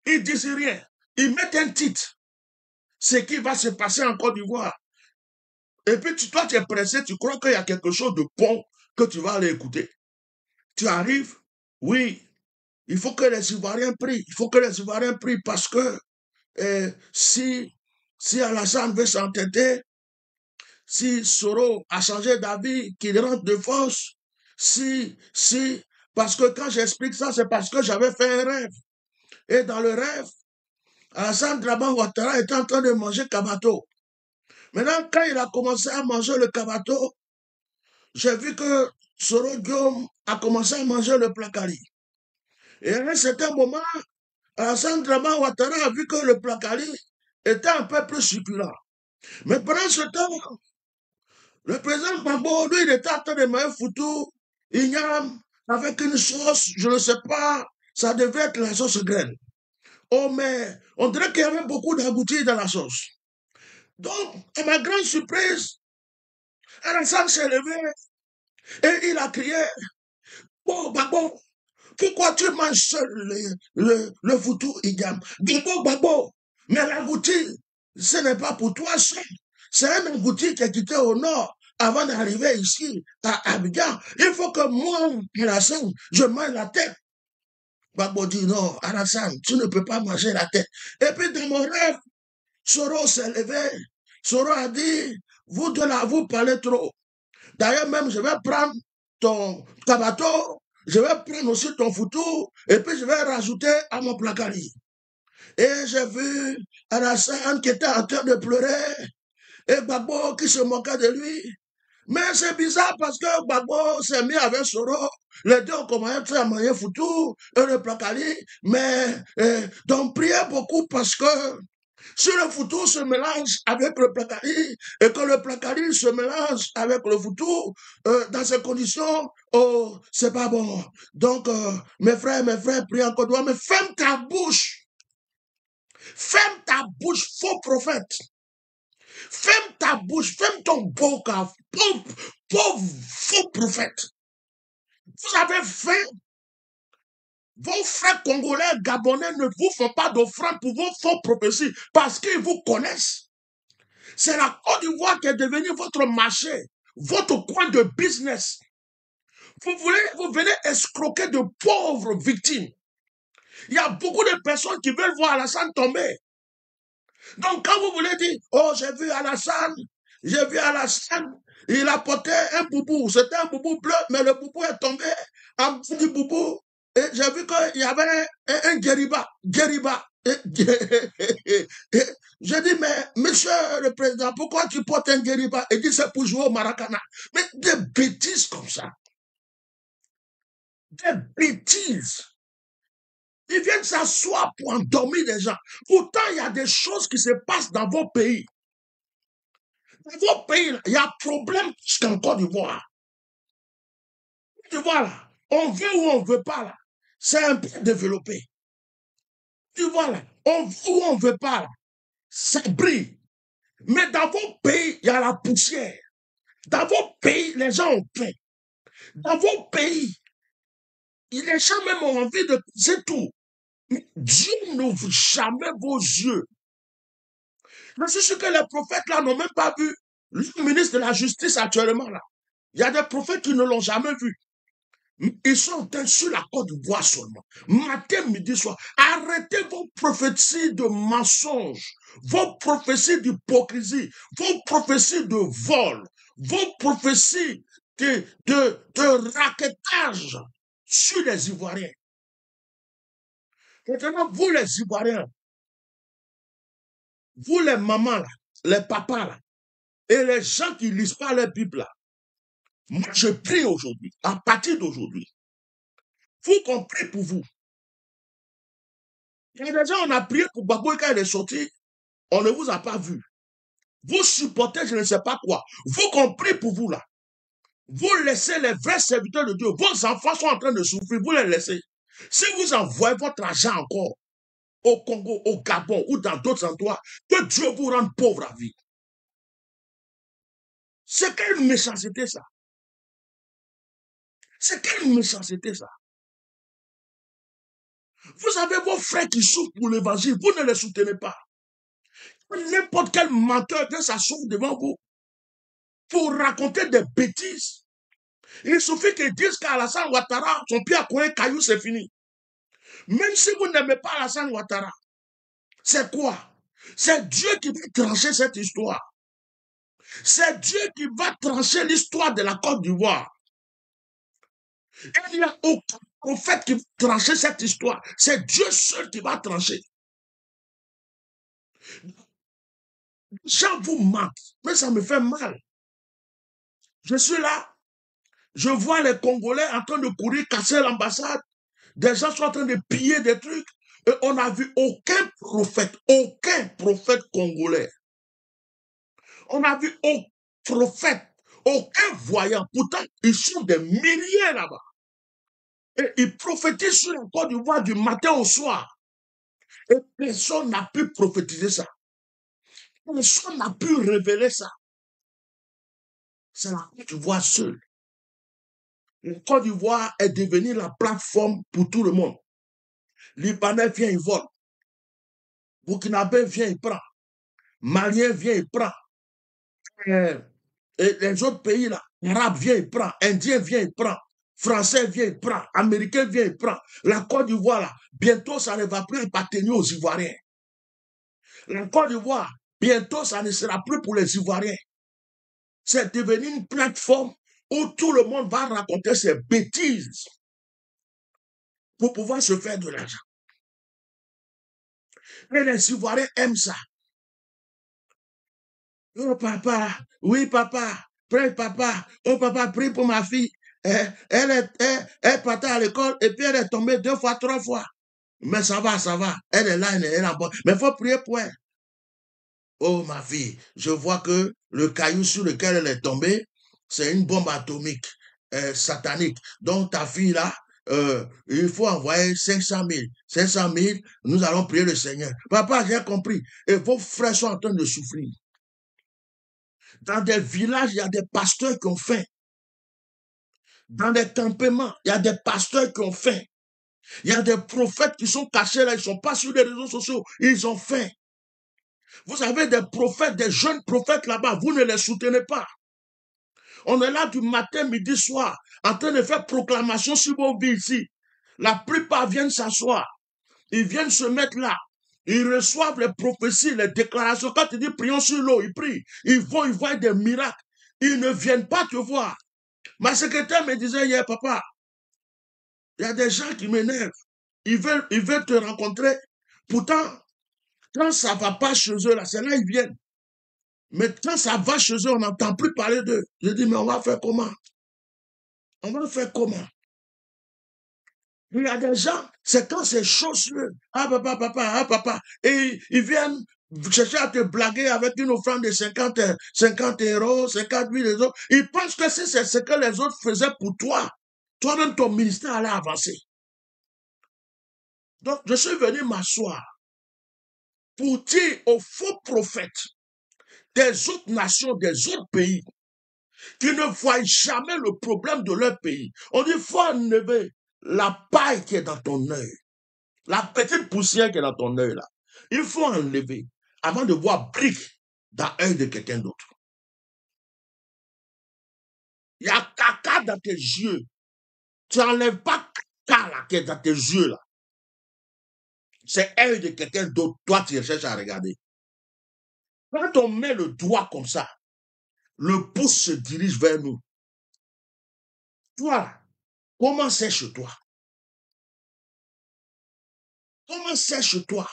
ils disent rien. Ils mettent un titre. Ce qui va se passer en Côte d'Ivoire. Et puis toi, tu es pressé, tu crois qu'il y a quelque chose de bon que tu vas aller écouter. Tu arrives, oui, il faut que les Ivoiriens prient. Il faut que les Ivoiriens prient parce que si Alassane veut s'entêter, si Soro a changé d'avis, qu'il rentre de force, parce que quand j'explique ça, c'est parce que j'avais fait un rêve. Et dans le rêve, Alassane Draman Ouattara était en train de manger Kabato. Maintenant, quand il a commencé à manger le Kabato, j'ai vu que Soro Guillaume a commencé à manger le Placali. Et à un certain moment, Alassane Draman Ouattara a vu que le Placali était un peu plus succulent. Mais pendant ce temps, le président Gbagbo, lui, il était en train de manger foutu, igname, avec une sauce, je ne sais pas, ça devait être la sauce graine. Oh, mais on dirait qu'il y avait beaucoup d'agoutis dans la sauce. Donc, à ma grande surprise, Alassane s'est levé et il a crié, oh, Gbagbo, pourquoi tu manges seul le foutu igname? Gbagbo, mais l'agouti, ce n'est pas pour toi seul. C'est un agouti qui est quitté au nord avant d'arriver ici, à Abidjan. Il faut que moi, Alassane, je mange la tête. Gbagbo dit non, Alassane, tu ne peux pas manger la tête. Et puis dans mon rêve, Soro s'est levé. Soro a dit, vous deux là, vous parlez trop. D'ailleurs même, je vais prendre ton Kabato, je vais prendre aussi ton foutu, et puis je vais rajouter à mon Placali. Et j'ai vu Alassane qui était en train de pleurer, et Gbagbo qui se moquait de lui. Mais c'est bizarre parce que Gbagbo s'est mis avec Soro. Les deux ont commencé à manger foutu et le Placali. Mais donc priez beaucoup parce que Si le foutour se mélange avec le placari, et que le placari se mélange avec le foutour, dans ces conditions, oh, c'est pas bon. Donc, mes frères, prie encore toi, mais ferme ta bouche. Ferme ta bouche, faux prophète. Ferme ta bouche, ferme ton boca, pauvre faux prophète. Vous avez fait, vos frères congolais, gabonais ne vous font pas d'offrande pour vos faux prophéties parce qu'ils vous connaissent. C'est la Côte d'Ivoire qui est devenue votre marché, votre coin de business. Vous venez escroquer de pauvres victimes. Il y a beaucoup de personnes qui veulent voir Alassane tomber. Donc quand vous voulez dire, oh j'ai vu Alassane, il a porté un boubou, c'était un boubou bleu, mais le boubou est tombé en dessous du boubou. Et j'ai vu qu'il y avait un guériba. Je dis, mais monsieur le président, pourquoi tu portes un guériba? Il dit, c'est pour jouer au Maracana. Mais des bêtises comme ça. Des bêtises. Ils viennent s'asseoir pour endormir les gens. Pourtant, il y a des choses qui se passent dans vos pays. Dans vos pays, il y a un problème jusqu'en Côte d'Ivoire. Tu vois là, on veut ou on ne veut pas là. C'est un peu développé. Tu vois là, on veut ou on ne veut pas là. Ça brille. Mais dans vos pays, il y a la poussière. Dans vos pays, les gens ont faim. Dans vos pays, les gens même ont envie de... C'est tout. Dieu n'ouvre jamais vos yeux. Je suis sûr que les prophètes là n'ont même pas vu le ministre de la Justice actuellement là. Il y a des prophètes qui ne l'ont jamais vu. Ils sont sur la Côte d'Ivoire seulement. Matin, midi, soir. Arrêtez vos prophéties de mensonges, vos prophéties d'hypocrisie, vos prophéties de vol, vos prophéties de raquettage sur les Ivoiriens. Maintenant, vous les Ivoiriens, vous les mamans là, les papas là, et les gens qui ne lisent pas la Bible là, moi je prie aujourd'hui, à partir d'aujourd'hui, faut qu'on prie pour vous. Il y a des gens, on a prié pour Gbagbo quand il est sorti, on ne vous a pas vu. Vous supportez, je ne sais pas quoi. Vous comprenez pour vous là. Vous laissez les vrais serviteurs de Dieu. Vos enfants sont en train de souffrir, vous les laissez. Si vous envoyez votre argent encore au Congo, au Gabon ou dans d'autres endroits, que Dieu vous rende pauvre à vie. C'est quelle méchanceté ça? C'est quelle méchanceté ça? Vous avez vos frères qui souffrent pour l'évangile, vous ne les soutenez pas. N'importe quel menteur vient s'asseoir devant vous pour raconter des bêtises. Il suffit qu'ils disent qu'Alassane Ouattara, son pied à coin caillou, c'est fini. Même si vous n'aimez pas Alassane Ouattara, c'est quoi? C'est Dieu qui va trancher cette histoire. C'est Dieu qui va trancher l'histoire de la Côte d'Ivoire. Il n'y a aucun prophète qui va trancher cette histoire. C'est Dieu seul qui va trancher. Les gens vous mentent, mais ça me fait mal. Je suis là, je vois les Congolais en train de courir, casser l'ambassade. Des gens sont en train de piller des trucs. Et on n'a vu aucun prophète congolais. On n'a vu aucun prophète, aucun voyant. Pourtant, ils sont des milliers là-bas. Et ils prophétisent sur la Côte d'Ivoire du matin au soir. Et personne n'a pu prophétiser ça. Personne n'a pu révéler ça. C'est la Côte d'Ivoire seule. La Côte d'Ivoire est devenue la plateforme pour tout le monde. Libanais vient, il vole. Burkinabé vient, il prend. Malien vient, il prend. Et les autres pays là, Arabes vient, il prend. Indien vient, il prend. Français vient, il prend. Américain vient, il prend. La Côte d'Ivoire là, bientôt ça ne va plus appartenir aux Ivoiriens. La Côte d'Ivoire, bientôt ça ne sera plus pour les Ivoiriens. C'est devenu une plateforme où tout le monde va raconter ses bêtises pour pouvoir se faire de l'argent. Et les Ivoiriens aiment ça. Oh papa, oui papa, prie papa, oh papa, prie pour ma fille. Elle partait à l'école et puis elle est tombée 2 fois, 3 fois. Mais ça va, elle est là, elle est là. Mais il faut prier pour elle. Oh ma fille, je vois que le caillou sur lequel elle est tombée, c'est une bombe atomique satanique. Donc ta fille là, il faut envoyer 500 000. 500 000, nous allons prier le Seigneur. Papa, j'ai compris. Et vos frères sont en train de souffrir. Dans des villages, il y a des pasteurs qui ont faim. Dans des campements, il y a des pasteurs qui ont faim. Il y a des prophètes qui sont cachés là, ils ne sont pas sur les réseaux sociaux, ils ont faim. Vous avez des prophètes, des jeunes prophètes là-bas, vous ne les soutenez pas. On est là du matin, midi, soir, en train de faire proclamation sur vos vies ici. La plupart viennent s'asseoir. Ils viennent se mettre là. Ils reçoivent les prophéties, les déclarations. Quand tu dis prions sur l'eau, ils prient. Ils vont, ils voient des miracles. Ils ne viennent pas te voir. Ma secrétaire me disait hier, papa, il y a des gens qui m'énervent. Ils veulent te rencontrer. Pourtant, quand ça ne va pas chez eux, là, c'est là ils viennent. Mais quand ça va chez eux, on n'entend plus parler d'eux. Je dis, mais on va faire comment? On va faire comment? Il y a des gens, c'est quand c'est chaud sur eux. Ah papa, papa, ah papa. Et ils viennent chercher à te blaguer avec une offrande de 50 €, 50 000 euros. Ils pensent que si c'est ce que les autres faisaient pour toi, toi-même ton ministère allait avancer. Donc, je suis venu m'asseoir pour dire aux faux prophètes des autres nations, des autres pays, qui ne voient jamais le problème de leur pays. On dit, il faut enlever la paille qui est dans ton œil. La petite poussière qui est dans ton œil là, il faut enlever avant de voir brique dans l'œil de quelqu'un d'autre. Il y a caca dans tes yeux. Tu n'enlèves pas caca là qui est dans tes yeux là. C'est l'œil de quelqu'un d'autre. Toi, tu cherches à regarder. Quand on met le doigt comme ça, le pouce se dirige vers nous. Toi, comment c'est chez toi? Comment c'est chez toi?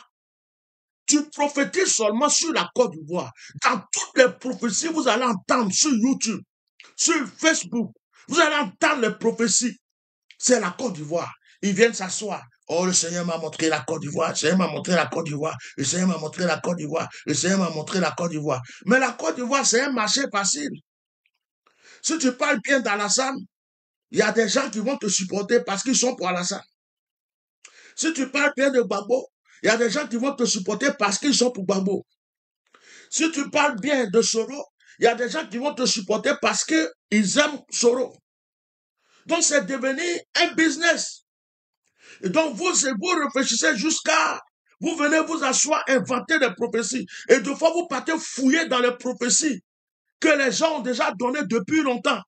Tu prophétises seulement sur la Côte d'Ivoire. Dans toutes les prophéties, vous allez entendre sur YouTube, sur Facebook, vous allez entendre les prophéties. C'est la Côte d'Ivoire. Ils viennent s'asseoir. Oh, le Seigneur m'a montré la Côte d'Ivoire. Le Seigneur m'a montré la Côte d'Ivoire. Le Seigneur m'a montré la Côte d'Ivoire. Le Seigneur m'a montré la Côte d'Ivoire. Mais la Côte d'Ivoire, c'est un marché facile. Si tu parles bien d'Alassane, il y a des gens qui vont te supporter parce qu'ils sont pour Alassane. Si tu parles bien de Gbagbo, il y a des gens qui vont te supporter parce qu'ils sont pour Gbagbo. Si tu parles bien de Soro, il y a des gens qui vont te supporter parce qu'ils aiment Soro. Donc, c'est devenu un business. Et donc, vous réfléchissez jusqu'à... Vous venez vous asseoir, inventer des prophéties. Et deux fois, vous partez fouiller dans les prophéties que les gens ont déjà données depuis longtemps.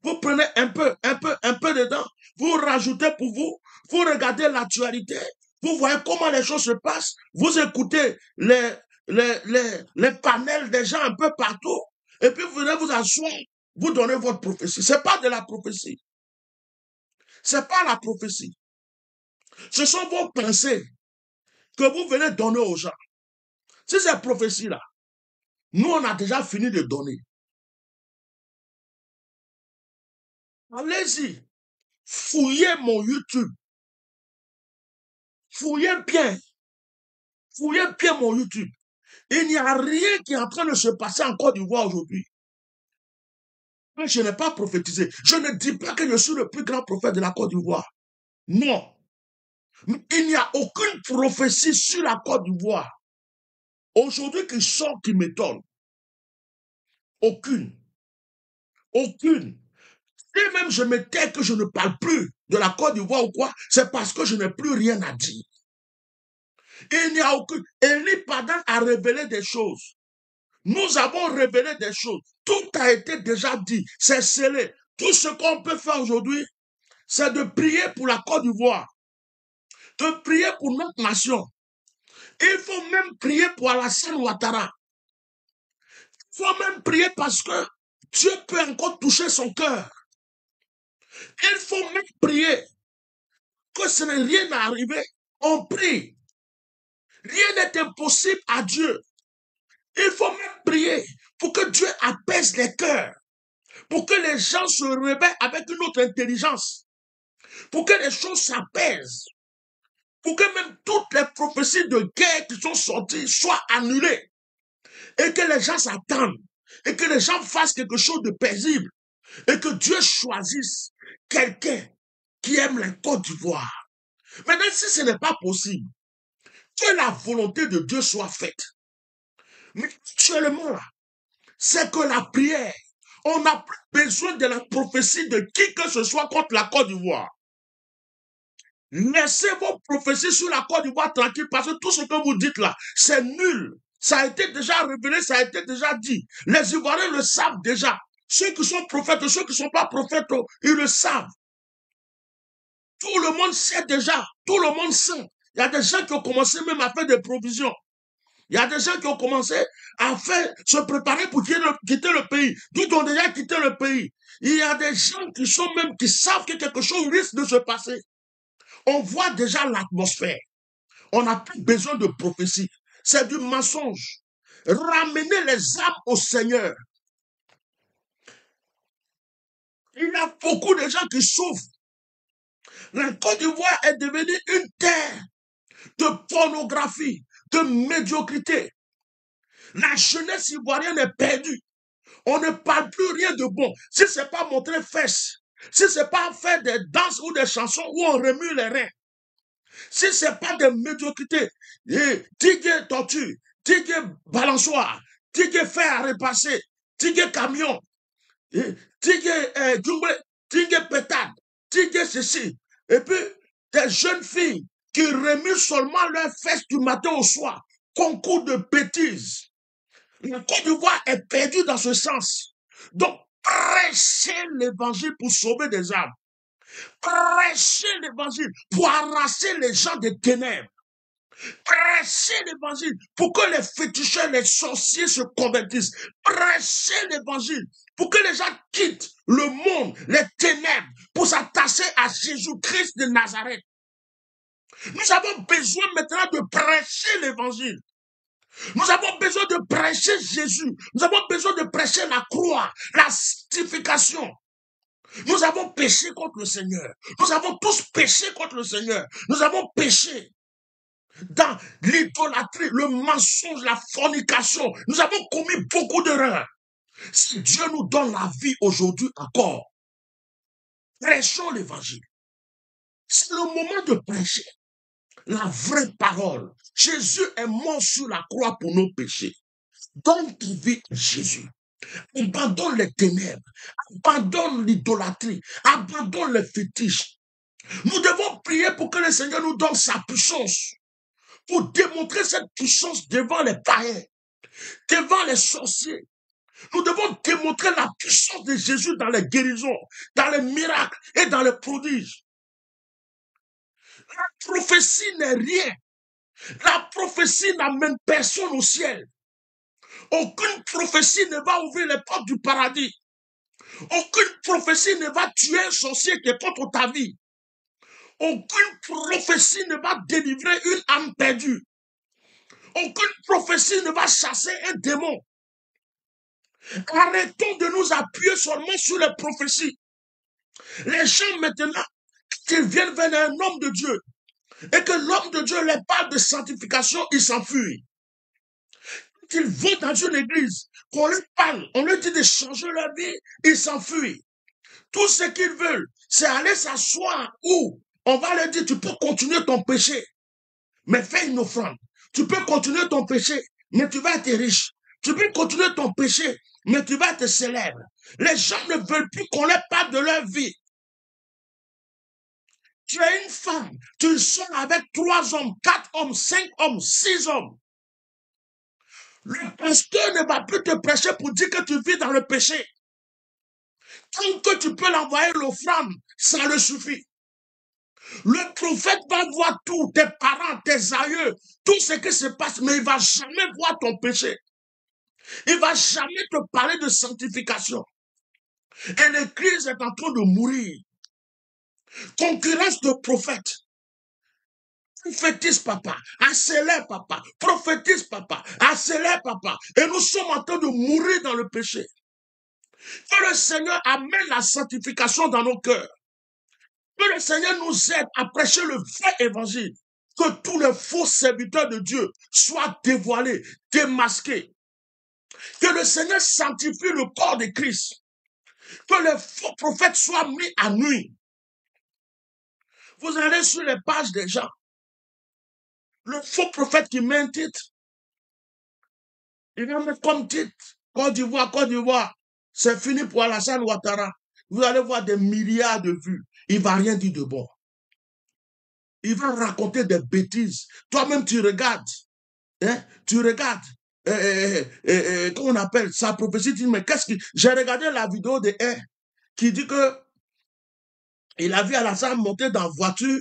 Vous prenez un peu dedans. Vous rajoutez pour vous. Vous regardez l'actualité. Vous voyez comment les choses se passent. Vous écoutez les panels des gens un peu partout. Et puis, vous venez vous asseoir. Vous donnez votre prophétie. Ce n'est pas de la prophétie. Ce n'est pas la prophétie. Ce sont vos pensées que vous venez donner aux gens. Si c'est prophétie-là, nous, on a déjà fini de donner. Allez-y, fouillez mon YouTube. Fouillez bien mon YouTube. Il n'y a rien qui est en train de se passer en Côte d'Ivoire aujourd'hui. Je n'ai pas prophétisé. Je ne dis pas que je suis le plus grand prophète de la Côte d'Ivoire. Non. Il n'y a aucune prophétie sur la Côte d'Ivoire aujourd'hui qui sort qui m'étonne. Aucune. Aucune. Et même je me tais que je ne parle plus de la Côte d'Ivoire ou quoi, c'est parce que je n'ai plus rien à dire. Il n'y a aucune... Élie Padan a révélé des choses. Nous avons révélé des choses. Tout a été déjà dit. C'est scellé. Tout ce qu'on peut faire aujourd'hui, c'est de prier pour la Côte d'Ivoire. De prier pour notre nation. Il faut même prier pour Alassane Ouattara. Il faut même prier parce que Dieu peut encore toucher son cœur. Il faut même prier que ce n'est rien à arriver. On prie. Rien n'est impossible à Dieu. Il faut même prier pour que Dieu apaise les cœurs. Pour que les gens se réveillent avec une autre intelligence. Pour que les choses s'apaisent. Pour que même toutes les prophéties de guerre qui sont sorties soient annulées. et que les gens s'attendent, et que les gens fassent quelque chose de paisible, et que Dieu choisisse quelqu'un qui aime la Côte d'Ivoire. Maintenant, si ce n'est pas possible, que la volonté de Dieu soit faite. Mais actuellement, c'est que la prière, on n'a plus besoin de la prophétie de qui que ce soit contre la Côte d'Ivoire. Laissez vos prophéties sur la Côte d'Ivoire tranquille parce que tout ce que vous dites là, c'est nul. Ça a été déjà révélé, ça a été déjà dit. Les Ivoiriens le savent déjà. Ceux qui sont prophètes, ceux qui ne sont pas prophètes, ils le savent. Tout le monde sait déjà. Tout le monde sait. Il y a des gens qui ont commencé même à faire des provisions. Il y a des gens qui ont commencé à se préparer pour quitter le pays. D'autres ont déjà quitté le pays. Il y a des gens qui savent que quelque chose risque de se passer. On voit déjà l'atmosphère. On n'a plus besoin de prophétie. C'est du mensonge. Ramener les âmes au Seigneur. Il y a beaucoup de gens qui souffrent. La Côte d'Ivoire est devenue une terre de pornographie, de médiocrité. La jeunesse ivoirienne est perdue. On ne parle plus rien de bon. Si ce n'est pas montrer fesses, si ce n'est pas faire des danses ou des chansons où on remue les reins, si ce n'est pas de médiocrité, tigue tortue, tigue balançoire, tigue fer à repasser, tigue camion, tigue pétade, tigue ceci. Et puis, des jeunes filles qui remuent seulement leurs fesses du matin au soir, concours de bêtises. La Côte d'Ivoire est perdue dans ce sens. Donc, prêchez l'évangile pour sauver des âmes. Prêchez l'évangile pour arracher les gens des ténèbres. Prêchez l'évangile pour que les féticheurs, les sorciers se convertissent. Prêchez l'évangile pour que les gens quittent le monde, les ténèbres, pour s'attacher à Jésus-Christ de Nazareth. Nous avons besoin maintenant de prêcher l'évangile. Nous avons besoin de prêcher Jésus. Nous avons besoin de prêcher la croix, la sanctification. Nous avons péché contre le Seigneur. Nous avons tous péché contre le Seigneur. Nous avons péché dans l'idolâtrie, le mensonge, la fornication. Nous avons commis beaucoup d'erreurs. Si Dieu nous donne la vie aujourd'hui encore, prêchons l'évangile. C'est le moment de prêcher la vraie parole. Jésus est mort sur la croix pour nos péchés. Donne ta vie à Jésus. Abandonne les ténèbres. Abandonne l'idolâtrie. Abandonne les fétiches. Nous devons prier pour que le Seigneur nous donne sa puissance. Pour démontrer cette puissance devant les païens, devant les sorciers. Nous devons démontrer la puissance de Jésus dans les guérisons, dans les miracles et dans les prodiges. La prophétie n'est rien. La prophétie n'amène personne au ciel. Aucune prophétie ne va ouvrir les portes du paradis. Aucune prophétie ne va tuer un sorcier qui est contre ta vie. Aucune prophétie ne va délivrer une âme perdue. Aucune prophétie ne va chasser un démon. Arrêtons de nous appuyer seulement sur les prophéties. Les gens maintenant, qu'ils viennent vers un homme de Dieu et que l'homme de Dieu leur parle de sanctification, ils s'enfuient. Qu'ils vont dans une église, qu'on leur parle, on leur dit de changer leur vie, ils s'enfuient. Tout ce qu'ils veulent, c'est aller s'asseoir où on va leur dire, tu peux continuer ton péché, mais fais une offrande. Tu peux continuer ton péché, mais tu vas être riche. Tu peux continuer ton péché, mais tu vas être célèbre. Les gens ne veulent plus qu'on leur parle de leur vie. Tu es une femme, tu sors avec 3 hommes, 4 hommes, 5 hommes, 6 hommes. Le pasteur ne va plus te prêcher pour dire que tu vis dans le péché. Tant que tu peux l'envoyer l'offrande, ça le suffit. Le prophète va voir tout, tes parents, tes aïeux, tout ce qui se passe, mais il ne va jamais voir ton péché. Il ne va jamais te parler de sanctification. Et l'église est en train de mourir. Concurrence de prophètes. Prophétise, papa. Accélère, papa. Prophétise, papa. Accélère, papa. Et nous sommes en train de mourir dans le péché. Que le Seigneur amène la sanctification dans nos cœurs. Que le Seigneur nous aide à prêcher le vrai évangile. Que tous les faux serviteurs de Dieu soient dévoilés, démasqués. Que le Seigneur sanctifie le corps de Christ. Que les faux prophètes soient mis à nuit. Vous allez sur les pages des gens. Le faux prophète qui met un titre, il va mettre comme titre Côte d'Ivoire, c'est fini pour Alassane Ouattara. Vous allez voir des milliards de vues. Il ne va rien dire de bon. Il va raconter des bêtises. Toi-même, tu regardes. Hein? Tu regardes. Comment on appelle sa prophétie? Tu dis, mais qu'est-ce que... J'ai regardé la vidéo de qui dit que il a vu Alassane monter dans la voiture.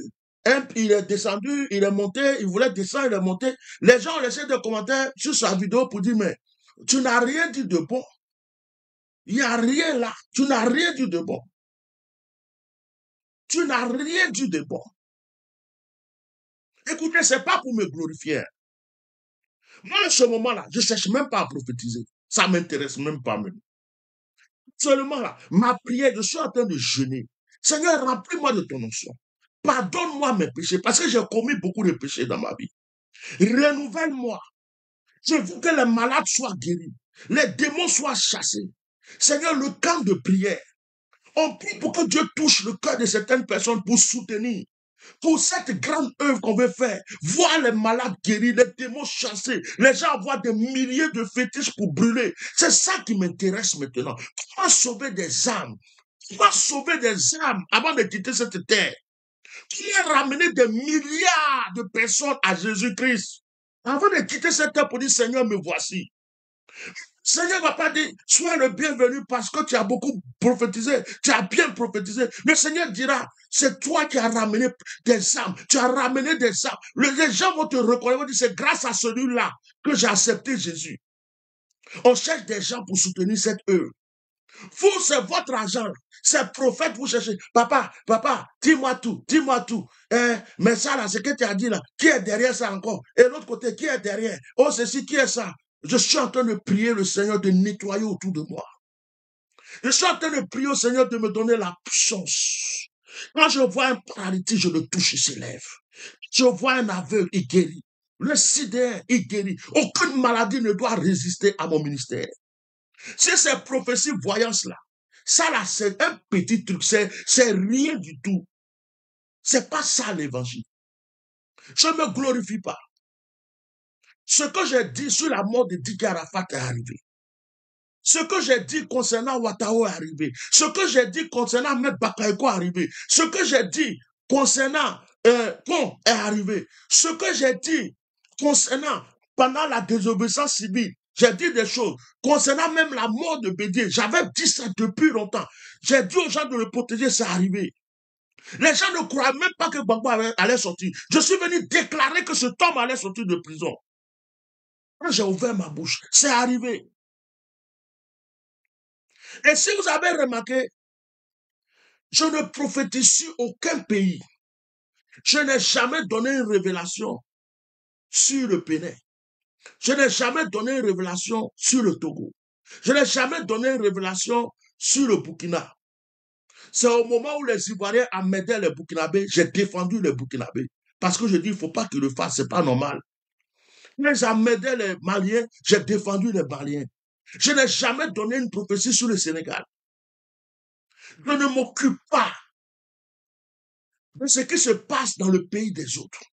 Il est descendu, il est monté, il voulait descendre, il est monté. Les gens ont laissé des commentaires sur sa vidéo pour dire, mais tu n'as rien dit de bon. Il n'y a rien là. Tu n'as rien dit de bon. Tu n'as rien dit de bon. Écoutez, ce n'est pas pour me glorifier. Moi, à ce moment-là, je ne cherche même pas à prophétiser. Ça ne m'intéresse même pas même. Seulement là, ma prière, je suis en train de jeûner. Seigneur, remplis-moi de ton onction. Pardonne-moi mes péchés, parce que j'ai commis beaucoup de péchés dans ma vie. Renouvelle-moi. Je veux que les malades soient guéris. Les démons soient chassés. Seigneur, le camp de prière. On prie pour que Dieu touche le cœur de certaines personnes pour soutenir. Pour cette grande œuvre qu'on veut faire, voir les malades guéris, les démons chassés, les gens avoir des milliers de fétiches pour brûler. C'est ça qui m'intéresse maintenant. Comment sauver des âmes? Comment sauver des âmes avant de quitter cette terre? Comment ramener des milliards de personnes à Jésus-Christ? Avant de quitter cette terre pour dire, Seigneur, me voici. Seigneur ne va pas dire, sois le bienvenu parce que tu as beaucoup prophétisé, tu as bien prophétisé. Le Seigneur dira, c'est toi qui as ramené des âmes, tu as ramené des âmes. Les gens vont te reconnaître, vont dire, c'est grâce à celui-là que j'ai accepté Jésus. On cherche des gens pour soutenir cette œuvre. Vous, c'est votre argent. C'est prophète, vous cherchez. Papa, dis-moi tout, dis-moi tout. Mais ça, là, c'est que tu as dit, là. Qui est derrière ça encore? Et l'autre côté, qui est derrière? Oh, ceci, qui est ça? Je suis en train de prier le Seigneur de nettoyer autour de moi. Je suis en train de prier au Seigneur de me donner la puissance. Quand je vois un paralytique, je le touche, il s'élève. Je vois un aveugle, il guérit. Le sidère, il guérit. Aucune maladie ne doit résister à mon ministère. Si ces prophéties voyances-là, ça là, c'est un petit truc, c'est rien du tout. C'est pas ça l'évangile. Je ne me glorifie pas. Ce que j'ai dit sur la mort de Didier Arafat est arrivé. Ce que j'ai dit concernant Ouattara est arrivé. Ce que j'ai dit concernant M. Bakayoko est arrivé. Ce que j'ai dit concernant Pont est arrivé. Ce que j'ai dit concernant pendant la désobéissance civile, j'ai dit des choses. Concernant même la mort de Bédier, j'avais dit ça depuis longtemps. J'ai dit aux gens de le protéger, c'est arrivé. Les gens ne croient même pas que Gbagbo allait sortir. Je suis venu déclarer que cet homme allait sortir de prison. Quand j'ai ouvert ma bouche, c'est arrivé. Et si vous avez remarqué, je ne prophétise sur aucun pays. Je n'ai jamais donné une révélation sur le Bénin. Je n'ai jamais donné une révélation sur le Togo. Je n'ai jamais donné une révélation sur le Burkina. C'est au moment où les Ivoiriens amenaient les Burkinabés, j'ai défendu les Burkinabés. Parce que je dis, il ne faut pas qu'ils le fassent, ce n'est pas normal. Quand ils amenaient les Maliens, j'ai défendu les Maliens. Je n'ai jamais donné une prophétie sur le Sénégal. Je ne m'occupe pas de ce qui se passe dans le pays des autres.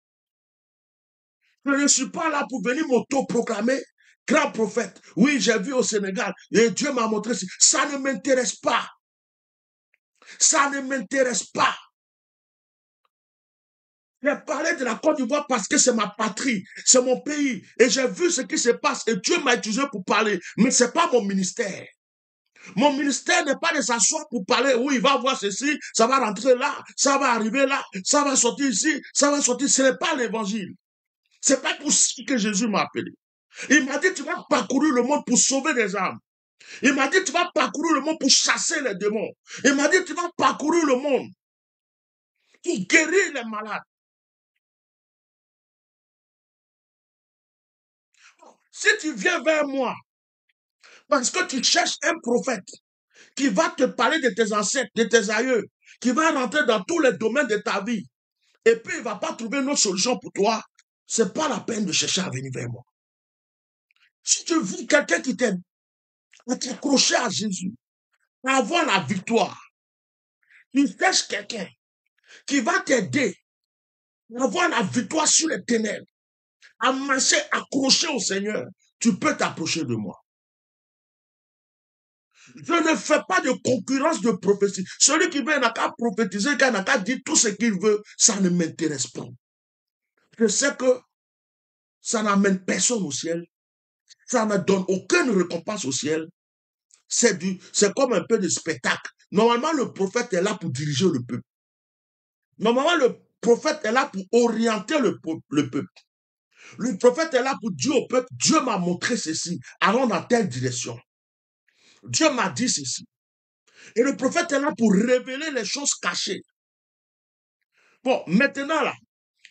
Je ne suis pas là pour venir m'auto-proclamer grand prophète. Oui, j'ai vu au Sénégal et Dieu m'a montré. Ça ne m'intéresse pas. Ça ne m'intéresse pas. J'ai parlé de la Côte d'Ivoire parce que c'est ma patrie, c'est mon pays. Et j'ai vu ce qui se passe et Dieu m'a utilisé pour parler. Mais ce n'est pas mon ministère. Mon ministère n'est pas de s'asseoir pour parler. Oui, il va voir ceci, ça va rentrer là, ça va arriver là, ça va sortir ici, ça va sortir. Ce n'est pas l'évangile. Ce n'est pas pour ça que Jésus m'a appelé. Il m'a dit, tu vas parcourir le monde pour sauver des âmes. Il m'a dit, tu vas parcourir le monde pour chasser les démons. Il m'a dit, tu vas parcourir le monde pour guérir les malades. Si tu viens vers moi, parce que tu cherches un prophète qui va te parler de tes ancêtres, de tes aïeux, qui va rentrer dans tous les domaines de ta vie, et puis il ne va pas trouver une autre solution pour toi, ce n'est pas la peine de chercher à venir vers moi. Si tu vis quelqu'un qui t'aime, à t'accrocher à Jésus, à avoir la victoire, tu cherches quelqu'un qui va t'aider à avoir la victoire sur les ténèbres, à marcher accroché au Seigneur, tu peux t'approcher de moi. Je ne fais pas de concurrence de prophétie. Celui qui veut n'a qu'à prophétiser, qui n'a qu'à dire tout ce qu'il veut, ça ne m'intéresse pas. Je sais que ça n'amène personne au ciel. Ça ne donne aucune récompense au ciel. C'est comme un peu de spectacle. Normalement, le prophète est là pour diriger le peuple. Normalement, le prophète est là pour orienter le peuple. Le prophète est là pour dire au peuple, Dieu m'a montré ceci, allons dans telle direction. Dieu m'a dit ceci. Et le prophète est là pour révéler les choses cachées. Bon, maintenant là,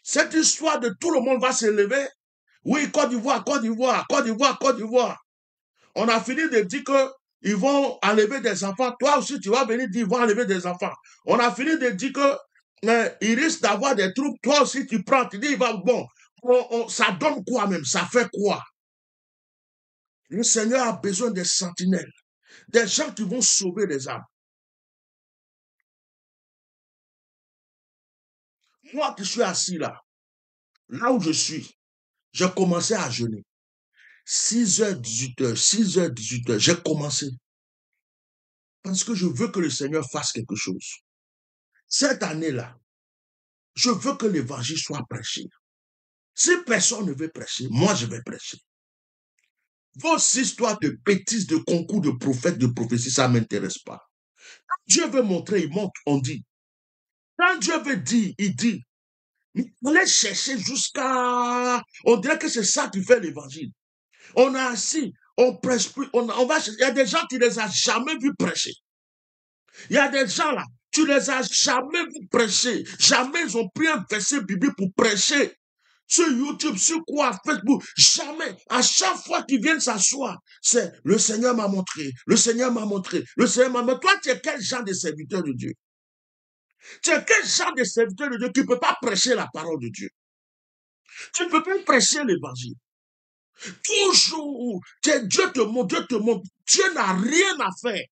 cette histoire de tout le monde va se lever. Oui, Côte d'Ivoire, Côte d'Ivoire, Côte d'Ivoire, Côte d'Ivoire. On a fini de dire qu'ils vont enlever des enfants. Toi aussi, tu vas venir dire qu'ils vont enlever des enfants. On a fini de dire qu'ils risquent d'avoir des troubles. Toi aussi, tu prends, tu dis, bon, ça donne quoi même? Ça fait quoi? Le Seigneur a besoin des sentinelles, des gens qui vont sauver les âmes. Moi qui suis assis là où je suis, j'ai commencé à jeûner. 6h, 18h, 6h, 18h, j'ai commencé. Parce que je veux que le Seigneur fasse quelque chose. Cette année-là, je veux que l'évangile soit prêché. Si personne ne veut prêcher, moi je vais prêcher. Vos histoires de bêtises, de concours de prophètes, de prophéties, ça ne m'intéresse pas. Quand Dieu veut montrer, il montre, on dit. Quand Dieu veut dire, il dit. On allait chercher jusqu'à... On dirait que c'est ça qui fait l'évangile. On a assis, on prêche plus, on va chercher. Il y a des gens qui ne les a jamais vus prêcher. Il y a des gens là, tu les as jamais vus prêcher. Jamais ils ont pris un verset biblique pour prêcher. Sur YouTube, sur quoi, Facebook, jamais. À chaque fois qu'ils viennent s'asseoir, c'est le Seigneur m'a montré, le Seigneur m'a montré, le Seigneur m'a montré. Toi, tu es quel genre de serviteur de Dieu? Tu es quel genre de serviteur de Dieu qui ne peut pas prêcher la parole de Dieu? Tu ne peux pas prêcher l'évangile. Toujours, Dieu te montre, Dieu te montre. Dieu n'a rien à faire.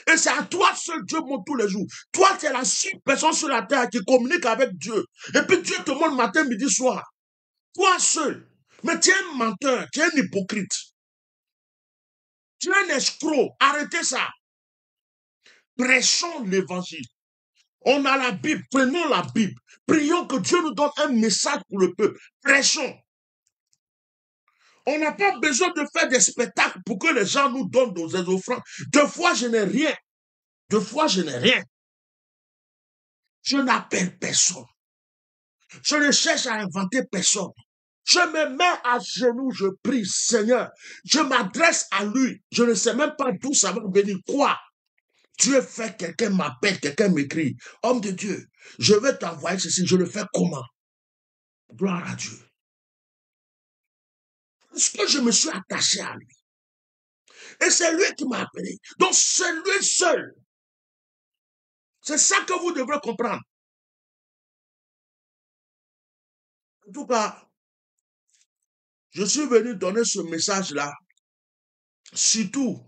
Et c'est à toi seul Dieu montre tous les jours. Toi, tu es la seule personne sur la terre qui communique avec Dieu. Et puis Dieu te montre matin, midi, soir. Toi seul. Mais tu es un menteur, tu es un hypocrite. Tu es un escroc. Arrêtez ça. Prêchons l'évangile. On a la Bible, prenons la Bible. Prions que Dieu nous donne un message pour le peuple. Prêchons. On n'a pas besoin de faire des spectacles pour que les gens nous donnent nos offrandes. Deux fois, je n'ai rien. Deux fois, je n'ai rien. Je n'appelle personne. Je ne cherche à inventer personne. Je me mets à genoux, je prie, Seigneur. Je m'adresse à lui. Je ne sais même pas d'où ça va venir. Quoi? Dieu fait, quelqu'un m'appelle, quelqu'un m'écrit. Homme de Dieu, je vais t'envoyer ceci. Je le fais comment? Gloire à Dieu. Parce que je me suis attaché à lui. Et c'est lui qui m'a appelé. Donc c'est lui seul. C'est ça que vous devrez comprendre. En tout cas, je suis venu donner ce message-là, surtout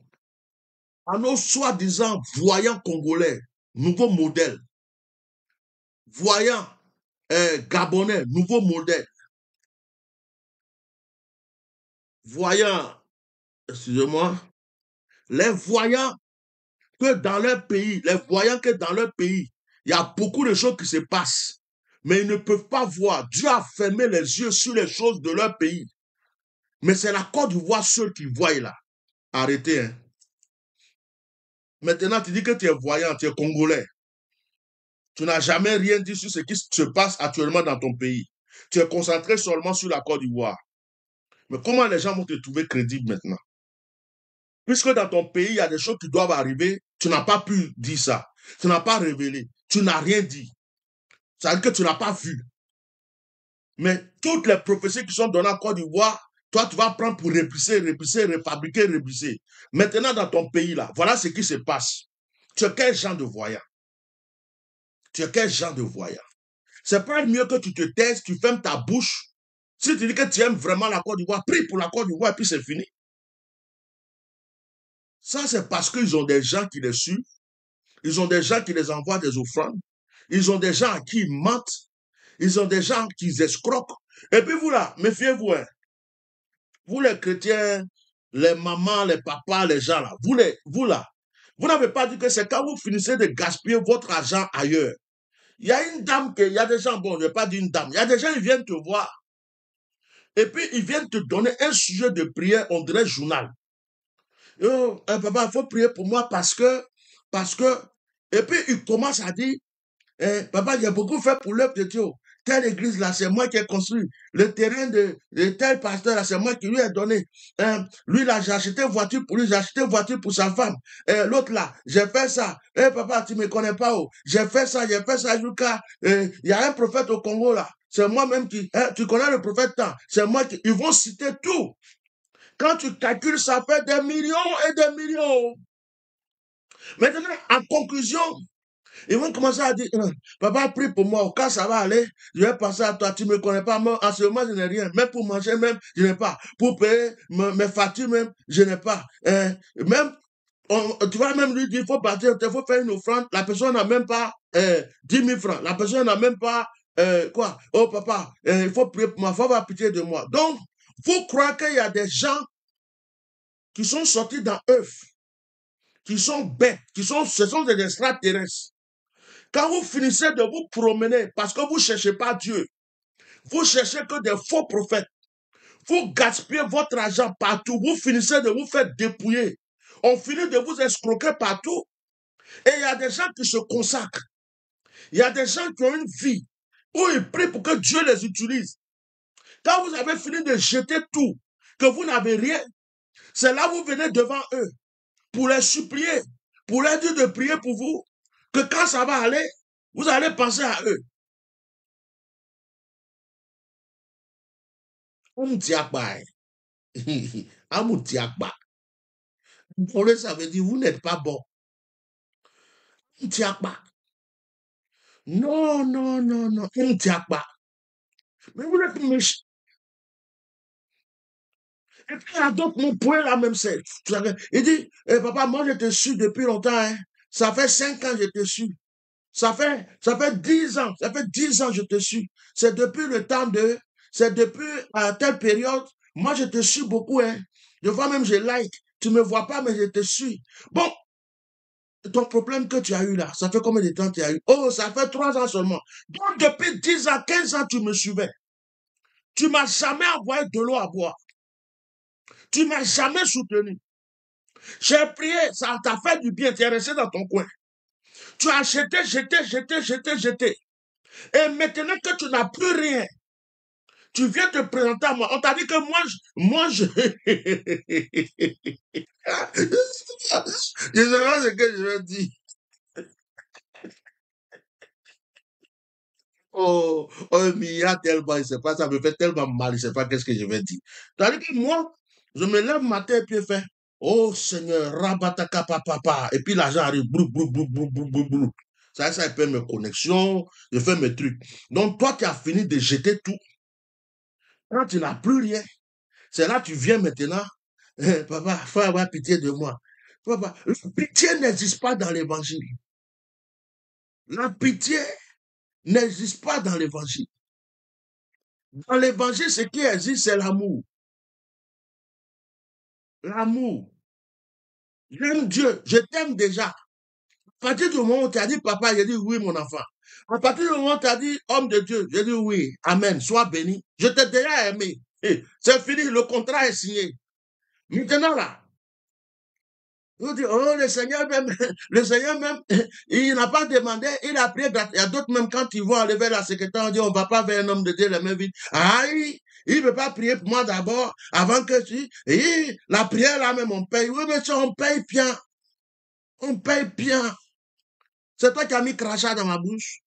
à nos soi-disant voyants congolais, nouveau modèle, voyants gabonais, nouveau modèle, voyants, excusez-moi, les voyants que dans leur pays, les voyants que dans leur pays, il y a beaucoup de choses qui se passent, mais ils ne peuvent pas voir. Dieu a fermé les yeux sur les choses de leur pays. Mais c'est la Côte d'Ivoire seul qui voit là. Arrêtez, hein. Maintenant, tu dis que tu es voyant, tu es congolais. Tu n'as jamais rien dit sur ce qui se passe actuellement dans ton pays. Tu es concentré seulement sur la Côte d'Ivoire. Mais comment les gens vont te trouver crédible maintenant? Puisque dans ton pays, il y a des choses qui doivent arriver, tu n'as pas pu dire ça. Tu n'as pas révélé. Tu n'as rien dit. Ça veut dire que tu n'as pas vu. Mais toutes les prophéties qui sont données en Côte d'Ivoire, toi, tu vas prendre pour répliquer, réfabriquer, répliquer. Maintenant, dans ton pays, là, voilà ce qui se passe. Tu es quel genre de voyant? Tu es quel genre de voyant? C'est pas mieux que tu te taises, tu fermes ta bouche. Si tu dis que tu aimes vraiment la Côte d'Ivoire, prie pour la Côte d'Ivoire et puis c'est fini. Ça, c'est parce qu'ils ont des gens qui les suivent. Ils ont des gens qui les envoient des offrandes. Ils ont des gens à qui ils mentent. Ils ont des gens qui les escroquent. Et puis vous là, méfiez-vous. Hein. Vous les chrétiens, les mamans, les papas, les gens là, vous là, vous n'avez pas dit que c'est quand vous finissez de gaspiller votre argent ailleurs. Il y a une dame, il y a des gens, bon, je ne vais pas dire une dame, il y a des gens, ils viennent te voir. Et puis, ils viennent te donner un sujet de prière, on dirait journal. Oh, papa, il faut prier pour moi parce que, et puis ils commencent à dire, papa, j'ai beaucoup fait pour l'œuvre de Dieu. Telle église là, c'est moi qui ai construit. Le terrain de tel pasteur là, c'est moi qui lui ai donné. Lui là, j'ai acheté une voiture pour lui, j'ai acheté une voiture pour sa femme. L'autre là, j'ai fait ça. Papa, tu me connais pas. Oh. J'ai fait ça jusqu'à. Il y a un prophète au Congo là. C'est moi-même qui. Tu connais le prophète tant. C'est moi qui. Ils vont citer tout. Quand tu calcules, ça fait des millions et des millions. Maintenant, en conclusion, ils vont commencer à dire, papa, prie pour moi, quand ça va aller, je vais passer à toi, tu ne me connais pas, moi, en ce moment, je n'ai rien, même pour manger, même, je n'ai pas, pour payer mes factures, même, je n'ai pas, même, tu vas même lui dire, il faut partir, il faut faire une offrande, la personne n'a même pas 10 000 francs, la personne n'a même pas, quoi, oh papa, il faut prier pour moi, il faut avoir pitié de moi. Donc, vous croyez qu'il y a des gens qui sont sortis dans œuf, qui sont bêtes, ce sont des extraterrestres. Quand vous finissez de vous promener, parce que vous ne cherchez pas Dieu, vous cherchez que des faux prophètes, vous gaspillez votre argent partout, vous finissez de vous faire dépouiller. On finit de vous escroquer partout. Et il y a des gens qui se consacrent. Il y a des gens qui ont une vie où ils prient pour que Dieu les utilise. Quand vous avez fini de jeter tout, que vous n'avez rien, c'est là que vous venez devant eux pour les supplier, pour leur dire de prier pour vous, que quand ça va aller, vous allez penser à eux. Ça veut dire vous n'êtes pas bon. Non, non, non, non, mais vous êtes méchant. Et puis, il y a d'autres, mon point là même, c'est. Il dit, papa, moi je te suis depuis longtemps. Hein. Ça fait 5 ans que je te suis. Ça fait 10 ans. Ça fait 10 ans que je te suis. C'est depuis le temps de. C'est depuis telle période. Moi, je te suis beaucoup. Hein. Des fois même, je like. Tu ne me vois pas, mais je te suis. Bon, ton problème que tu as eu là, ça fait combien de temps tu as eu? Oh, ça fait 3 ans seulement. Donc, depuis 10 ans, 15 ans, tu me suivais. Tu m'as jamais envoyé de l'eau à boire. Tu m'as jamais soutenu. J'ai prié, ça t'a fait du bien, tu es resté dans ton coin. Tu as jeté. Et maintenant que tu n'as plus rien, tu viens te présenter à moi. On t'a dit que moi, je... Je sais pas ce que je vais dire. Oh, Mia, tellement, il sait pas, ça me fait tellement mal, il sait pas qu'est-ce que je vais dire. C'est-à-dire que moi, je me lève matin et puis fait, oh Seigneur, rabataka papa, et puis l'argent arrive, brou, brou, brou, brou, brou, brou, brou. Ça fait mes connexions, je fais mes trucs. Donc, toi, tu as fini de jeter tout. Quand tu n'as plus rien, c'est là que tu viens maintenant. Papa, il faut avoir pitié de moi. Papa, la pitié n'existe pas dans l'évangile. La pitié n'existe pas dans l'évangile. Dans l'évangile, ce qui existe, c'est l'amour. L'amour. J'aime Dieu, je t'aime déjà. À partir du moment où tu as dit papa, j'ai dit oui, mon enfant. À partir du moment où tu as dit homme de Dieu, j'ai dit oui, amen, sois béni. Je t'ai déjà aimé. C'est fini, le contrat est signé. Maintenant là, vous dites, oh, le Seigneur même, il n'a pas demandé, il a prié. Il y a d'autres même quand ils vont aller vers la secrétaire, on dit, on ne va pas vers un homme de Dieu la main vide. Aïe, il ne veut pas prier pour moi d'abord, avant que tu... Et la prière là même, on paye. Oui, mais on paye bien. On paye bien. C'est toi qui as mis crachat dans ma bouche.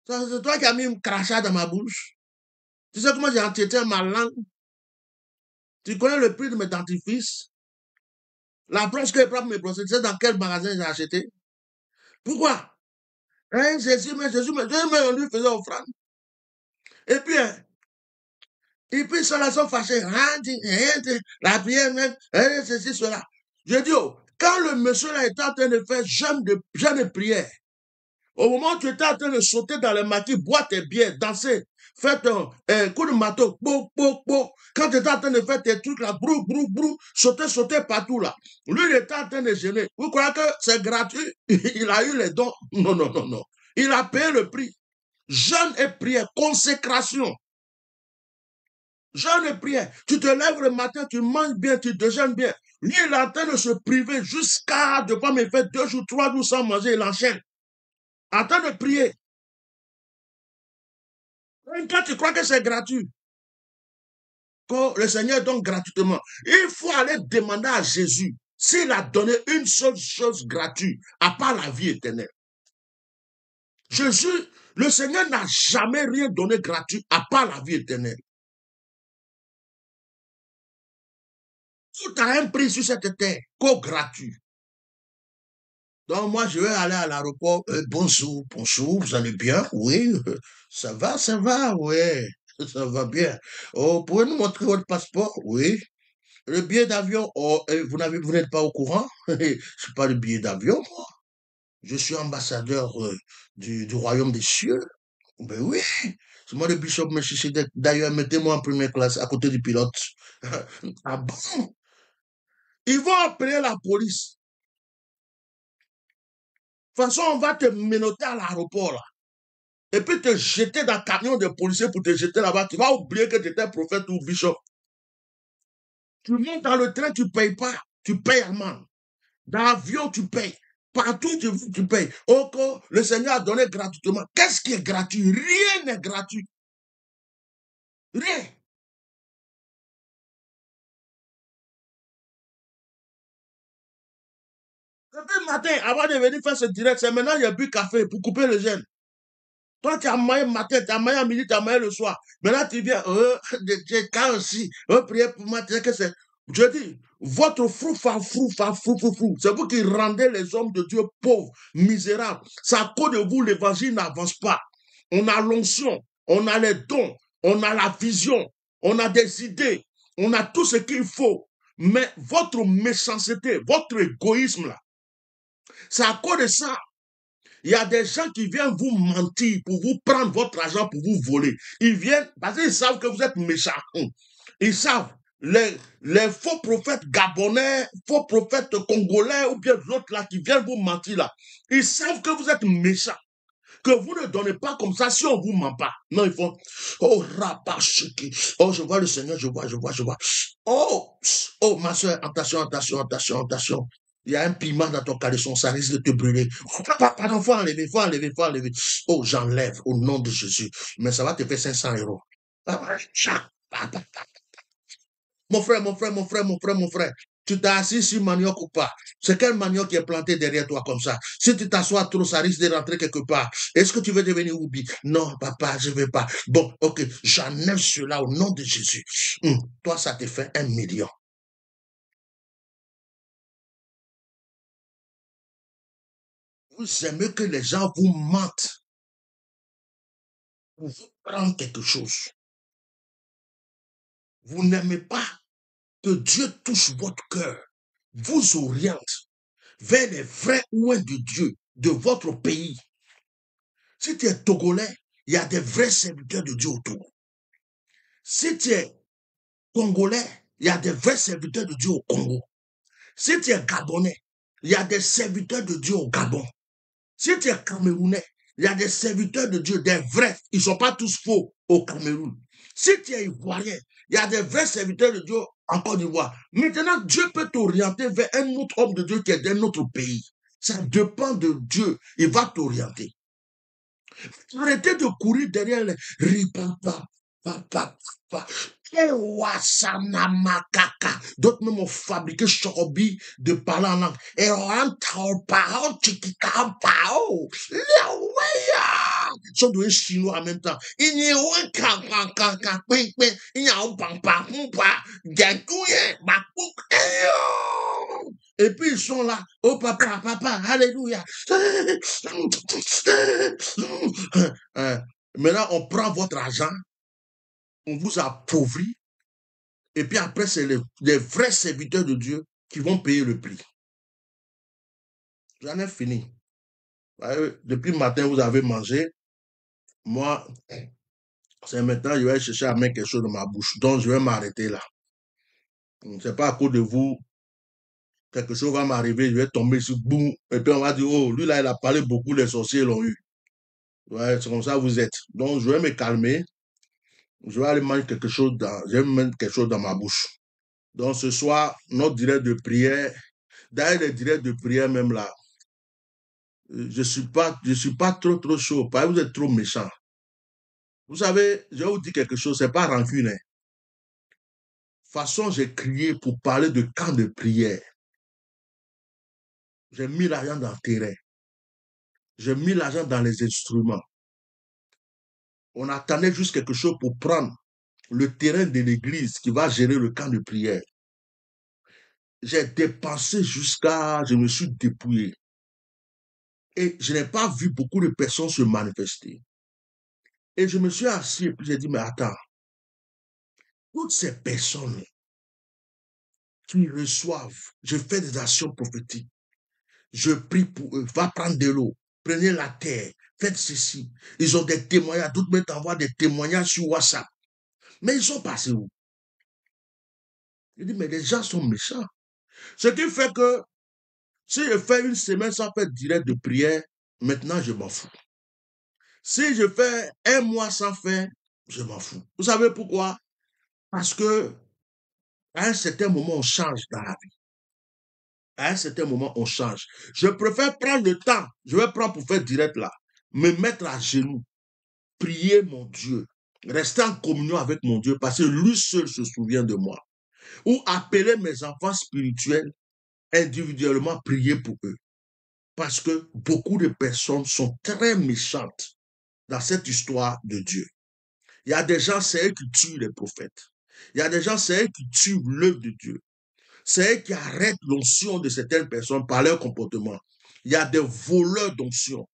C'est toi qui as mis crachat dans ma bouche. Tu sais comment j'ai entêté ma langue? Tu connais le prix de mes dentifrices? La broche que je prends pour me brosser, tu sais dans quel magasin j'ai acheté? Pourquoi? Hein, Jésus, mais on lui faisait offrande. Et puis, Et puis, ils sont fâchés. La prière même, ceci, cela. Je dis, oh, quand le monsieur là était en train de faire jeûne de prière, au moment où tu étais en train de sauter dans le maquis, boire tes bières, danser, faire ton coup de marteau, quand tu étais en train de faire tes trucs là, brou, sauter partout là, lui il était en train de gêner. Vous croyez que c'est gratuit? Il a eu les dons? Non. Il a payé le prix. Jeûne et prière, consécration. Jeûne et prière. Tu te lèves le matin, tu manges bien, tu déjeunes bien. Lui, il est en train de se priver jusqu'à de pas me faire 2 jours, 3 jours sans manger, il enchaîne. En train de prier. Même quand tu crois que c'est gratuit, que le Seigneur donne gratuitement, il faut aller demander à Jésus s'il a donné une seule chose gratuite, à part la vie éternelle. Jésus, le Seigneur n'a jamais rien donné gratuit, à part la vie éternelle. Tout a un prix sur cette terre, qu'au gratuit. Donc moi, je vais aller à l'aéroport. Bonjour, vous allez bien? Oui, ça va, oui, ça va bien. Oh, pouvez nous montrer votre passeport? Oui. Le billet d'avion, oh, vous n'êtes pas au courant? Je suis pas le billet d'avion, moi. Je suis ambassadeur du royaume des cieux. Ben oui, c'est moi le bishop Melchisedec. D'ailleurs, mettez-moi en première classe à côté du pilote. Ah bon? Ils vont appeler la police. De toute façon, on va te menotter à l'aéroport, là. Et puis te jeter dans le camion de policiers pour te jeter là-bas. Tu vas oublier que tu étais prophète ou bishop. Tu montes dans le train, tu ne payes pas. Tu payes amende. Dans l'avion, tu payes. Partout, tu payes. Oh, le Seigneur a donné gratuitement. Qu'est-ce qui est gratuit? Rien n'est gratuit. Rien. Le matin, avant de venir faire ce direct, c'est maintenant il y a bu café pour couper le jeûne. Toi, tu as maillé le matin, tu as maillé à midi, tu as maillé le soir. Maintenant, tu viens, j'ai qu'à aussi, prier pour moi, que c'est. Je dis, votre frou, c'est vous qui rendez les hommes de Dieu pauvres, misérables. C'est à cause de vous, l'évangile n'avance pas. On a l'onction, on a les dons, on a la vision, on a des idées, on a tout ce qu'il faut. Mais votre méchanceté, votre égoïsme, là, c'est à cause de ça. Il y a des gens qui viennent vous mentir pour vous prendre votre argent, pour vous voler. Ils viennent parce qu'ils savent que vous êtes méchants. Ils savent. Les faux prophètes gabonais, faux prophètes congolais ou bien d'autres là qui viennent vous mentir là. Ils savent que vous êtes méchants. Que vous ne donnez pas comme ça si on ne vous ment pas. Non, ils font, oh, rapachiki. Oh, je vois le Seigneur, je vois. Oh, ma soeur, attention. Il y a un piment dans ton caleçon, ça risque de te brûler. Pardon, faut enlever. Oh, j'enlève au nom de Jésus. Mais ça va te faire 500 €. Mon frère. Tu t'es assis sur manioc ou pas? C'est quel manioc qui est planté derrière toi comme ça? Si tu t'assois trop, ça risque de rentrer quelque part. Est-ce que tu veux devenir Oubi? Non, papa, je ne veux pas. Bon, ok, j'enlève cela au nom de Jésus. Toi, ça te fait 1 million. Vous aimez que les gens vous mentent pour vous prendre quelque chose. Vous n'aimez pas que Dieu touche votre cœur, vous oriente vers les vrais ouins de Dieu, de votre pays. Si tu es Togolais, il y a des vrais serviteurs de Dieu au Togo. Si tu es Congolais, il y a des vrais serviteurs de Dieu au Congo. Si tu es Gabonais, il y a des serviteurs de Dieu au Gabon. Si tu es Camerounais, il y a des serviteurs de Dieu, des vrais. Ils ne sont pas tous faux au Cameroun. Si tu es Ivoirien, il y a des vrais serviteurs de Dieu en Côte d'Ivoire. Maintenant, Dieu peut t'orienter vers un autre homme de Dieu qui est d'un autre pays. Ça dépend de Dieu. Il va t'orienter. Arrêtez de courir derrière les ripapa, d'autres même ont fabriqué Chorobi de parler en langue. Et on parle, sont devenus chinois en même temps. Il y a et puis ils sont là, oh papa, alléluia. Maintenant, on prend votre argent on vous appauvrit, et puis après, c'est les vrais serviteurs de Dieu qui vont payer le prix. J'en ai fini. Depuis le matin, vous avez mangé. Moi, c'est maintenant, je vais chercher à mettre quelque chose dans ma bouche. Donc, je vais m'arrêter là. Ce n'est pas à cause de vous, quelque chose va m'arriver, je vais tomber sur boum, et puis on va dire, oh, lui là, il a parlé beaucoup, les sorciers l'ont eu. Ouais, c'est comme ça que vous êtes. Donc, je vais me calmer. Je vais aller manger quelque chose je vais mettre quelque chose dans ma bouche. Donc, ce soir, notre direct de prière, d'ailleurs, les directs de prière même là, je suis pas trop chaud, parce que vous êtes trop méchant. Vous savez, je vais vous dire quelque chose, c'est pas rancune. De toute façon, j'ai crié pour parler de camp de prière. J'ai mis l'argent dans le terrain. J'ai mis l'argent dans les instruments. On attendait juste quelque chose pour prendre le terrain de l'église qui va gérer le camp de prière. J'ai dépensé jusqu'à... Je me suis dépouillé. Et je n'ai pas vu beaucoup de personnes se manifester. Et je me suis assis et puis j'ai dit, mais attends, toutes ces personnes qui reçoivent, je fais des actions prophétiques, je prie pour eux, va prendre de l'eau, prenez la terre, faites ceci. Ils ont des témoignages, d'autres me t'envoient des témoignages sur WhatsApp. Mais ils sont passés où? Je dis, mais les gens sont méchants. Ce qui fait que si je fais une semaine sans faire direct de prière, maintenant je m'en fous. Si je fais un mois sans faire, je m'en fous. Vous savez pourquoi? Parce que à un certain moment, on change dans la vie. À un certain moment, on change. Je préfère prendre le temps, je vais prendre pour faire direct là, me mettre à genoux, prier mon Dieu, rester en communion avec mon Dieu, parce que lui seul se souvient de moi. Ou appeler mes enfants spirituels individuellement, prier pour eux. Parce que beaucoup de personnes sont très méchantes dans cette histoire de Dieu. Il y a des gens, c'est eux qui tuent les prophètes. Il y a des gens, c'est eux qui tuent l'œuvre de Dieu. C'est eux qui arrêtent l'onction de certaines personnes par leur comportement. Il y a des voleurs d'onction.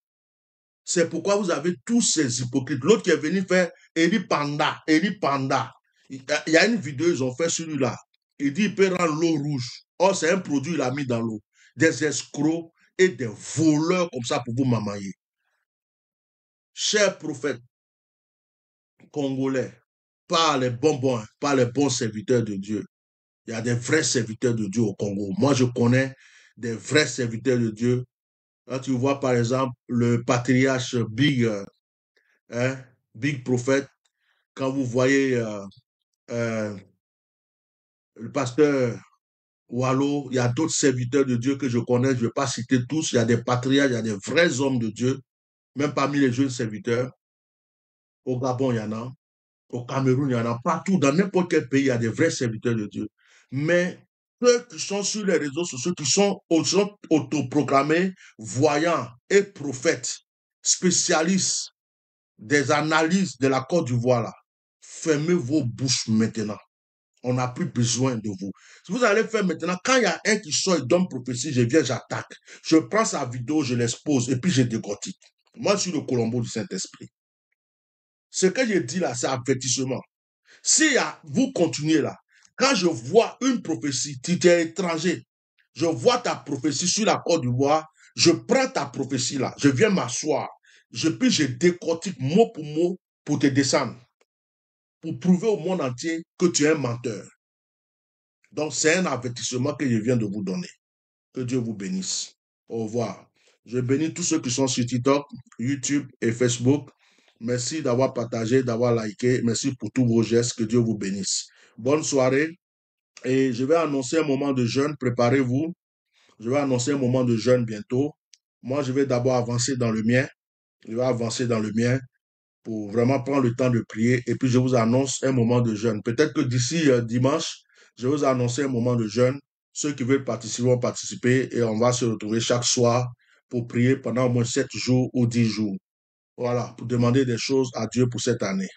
C'est pourquoi vous avez tous ces hypocrites. L'autre qui est venu faire Eri Panda, Eri Panda. Il y a une vidéo, ils ont fait celui-là. Il dit il peut rendre l'eau rouge. Or, c'est un produit, il a mis dans l'eau. Des escrocs et des voleurs comme ça pour vous mamailler. Chers prophètes congolais, pas les bonbons, pas les bons serviteurs de Dieu. Il y a des vrais serviteurs de Dieu au Congo. Moi, je connais des vrais serviteurs de Dieu. Quand tu vois, par exemple, le patriarche Big Prophète, quand vous voyez le pasteur Wallo, il y a d'autres serviteurs de Dieu que je connais, je ne vais pas citer tous, il y a des patriarches, il y a des vrais hommes de Dieu, même parmi les jeunes serviteurs. Au Gabon, il y en a. Au Cameroun, il y en a partout. Dans n'importe quel pays, il y a des vrais serviteurs de Dieu. Mais ceux qui sont sur les réseaux sociaux, qui sont autoproclamés voyants et prophètes, spécialistes des analyses de la Côte d'Ivoire, là, fermez vos bouches maintenant. On n'a plus besoin de vous. Si vous allez faire maintenant, quand il y a un qui sort et donne prophétie, je viens, j'attaque. Je prends sa vidéo, je l'expose et puis je décortique. Moi, je suis le Colombo du Saint-Esprit. Ce que je dis là, c'est avertissement. Si vous continuez là, quand je vois une prophétie, tu es étranger, je vois ta prophétie sur la Côte d'Ivoire, je prends ta prophétie là, je viens m'asseoir, puis je décortique mot pour mot pour te descendre, pour prouver au monde entier que tu es un menteur. Donc c'est un avertissement que je viens de vous donner. Que Dieu vous bénisse. Au revoir. Je bénis tous ceux qui sont sur TikTok, YouTube et Facebook. Merci d'avoir partagé, d'avoir liké. Merci pour tous vos gestes. Que Dieu vous bénisse. Bonne soirée. Et je vais annoncer un moment de jeûne. Préparez-vous. Je vais annoncer un moment de jeûne bientôt. Moi, je vais d'abord avancer dans le mien. Je vais avancer dans le mien pour vraiment prendre le temps de prier. Et puis, je vous annonce un moment de jeûne. Peut-être que d'ici dimanche, je vais vous annoncer un moment de jeûne. Ceux qui veulent participer vont participer et on va se retrouver chaque soir pour prier pendant au moins 7 jours ou 10 jours. Voilà, pour demander des choses à Dieu pour cette année.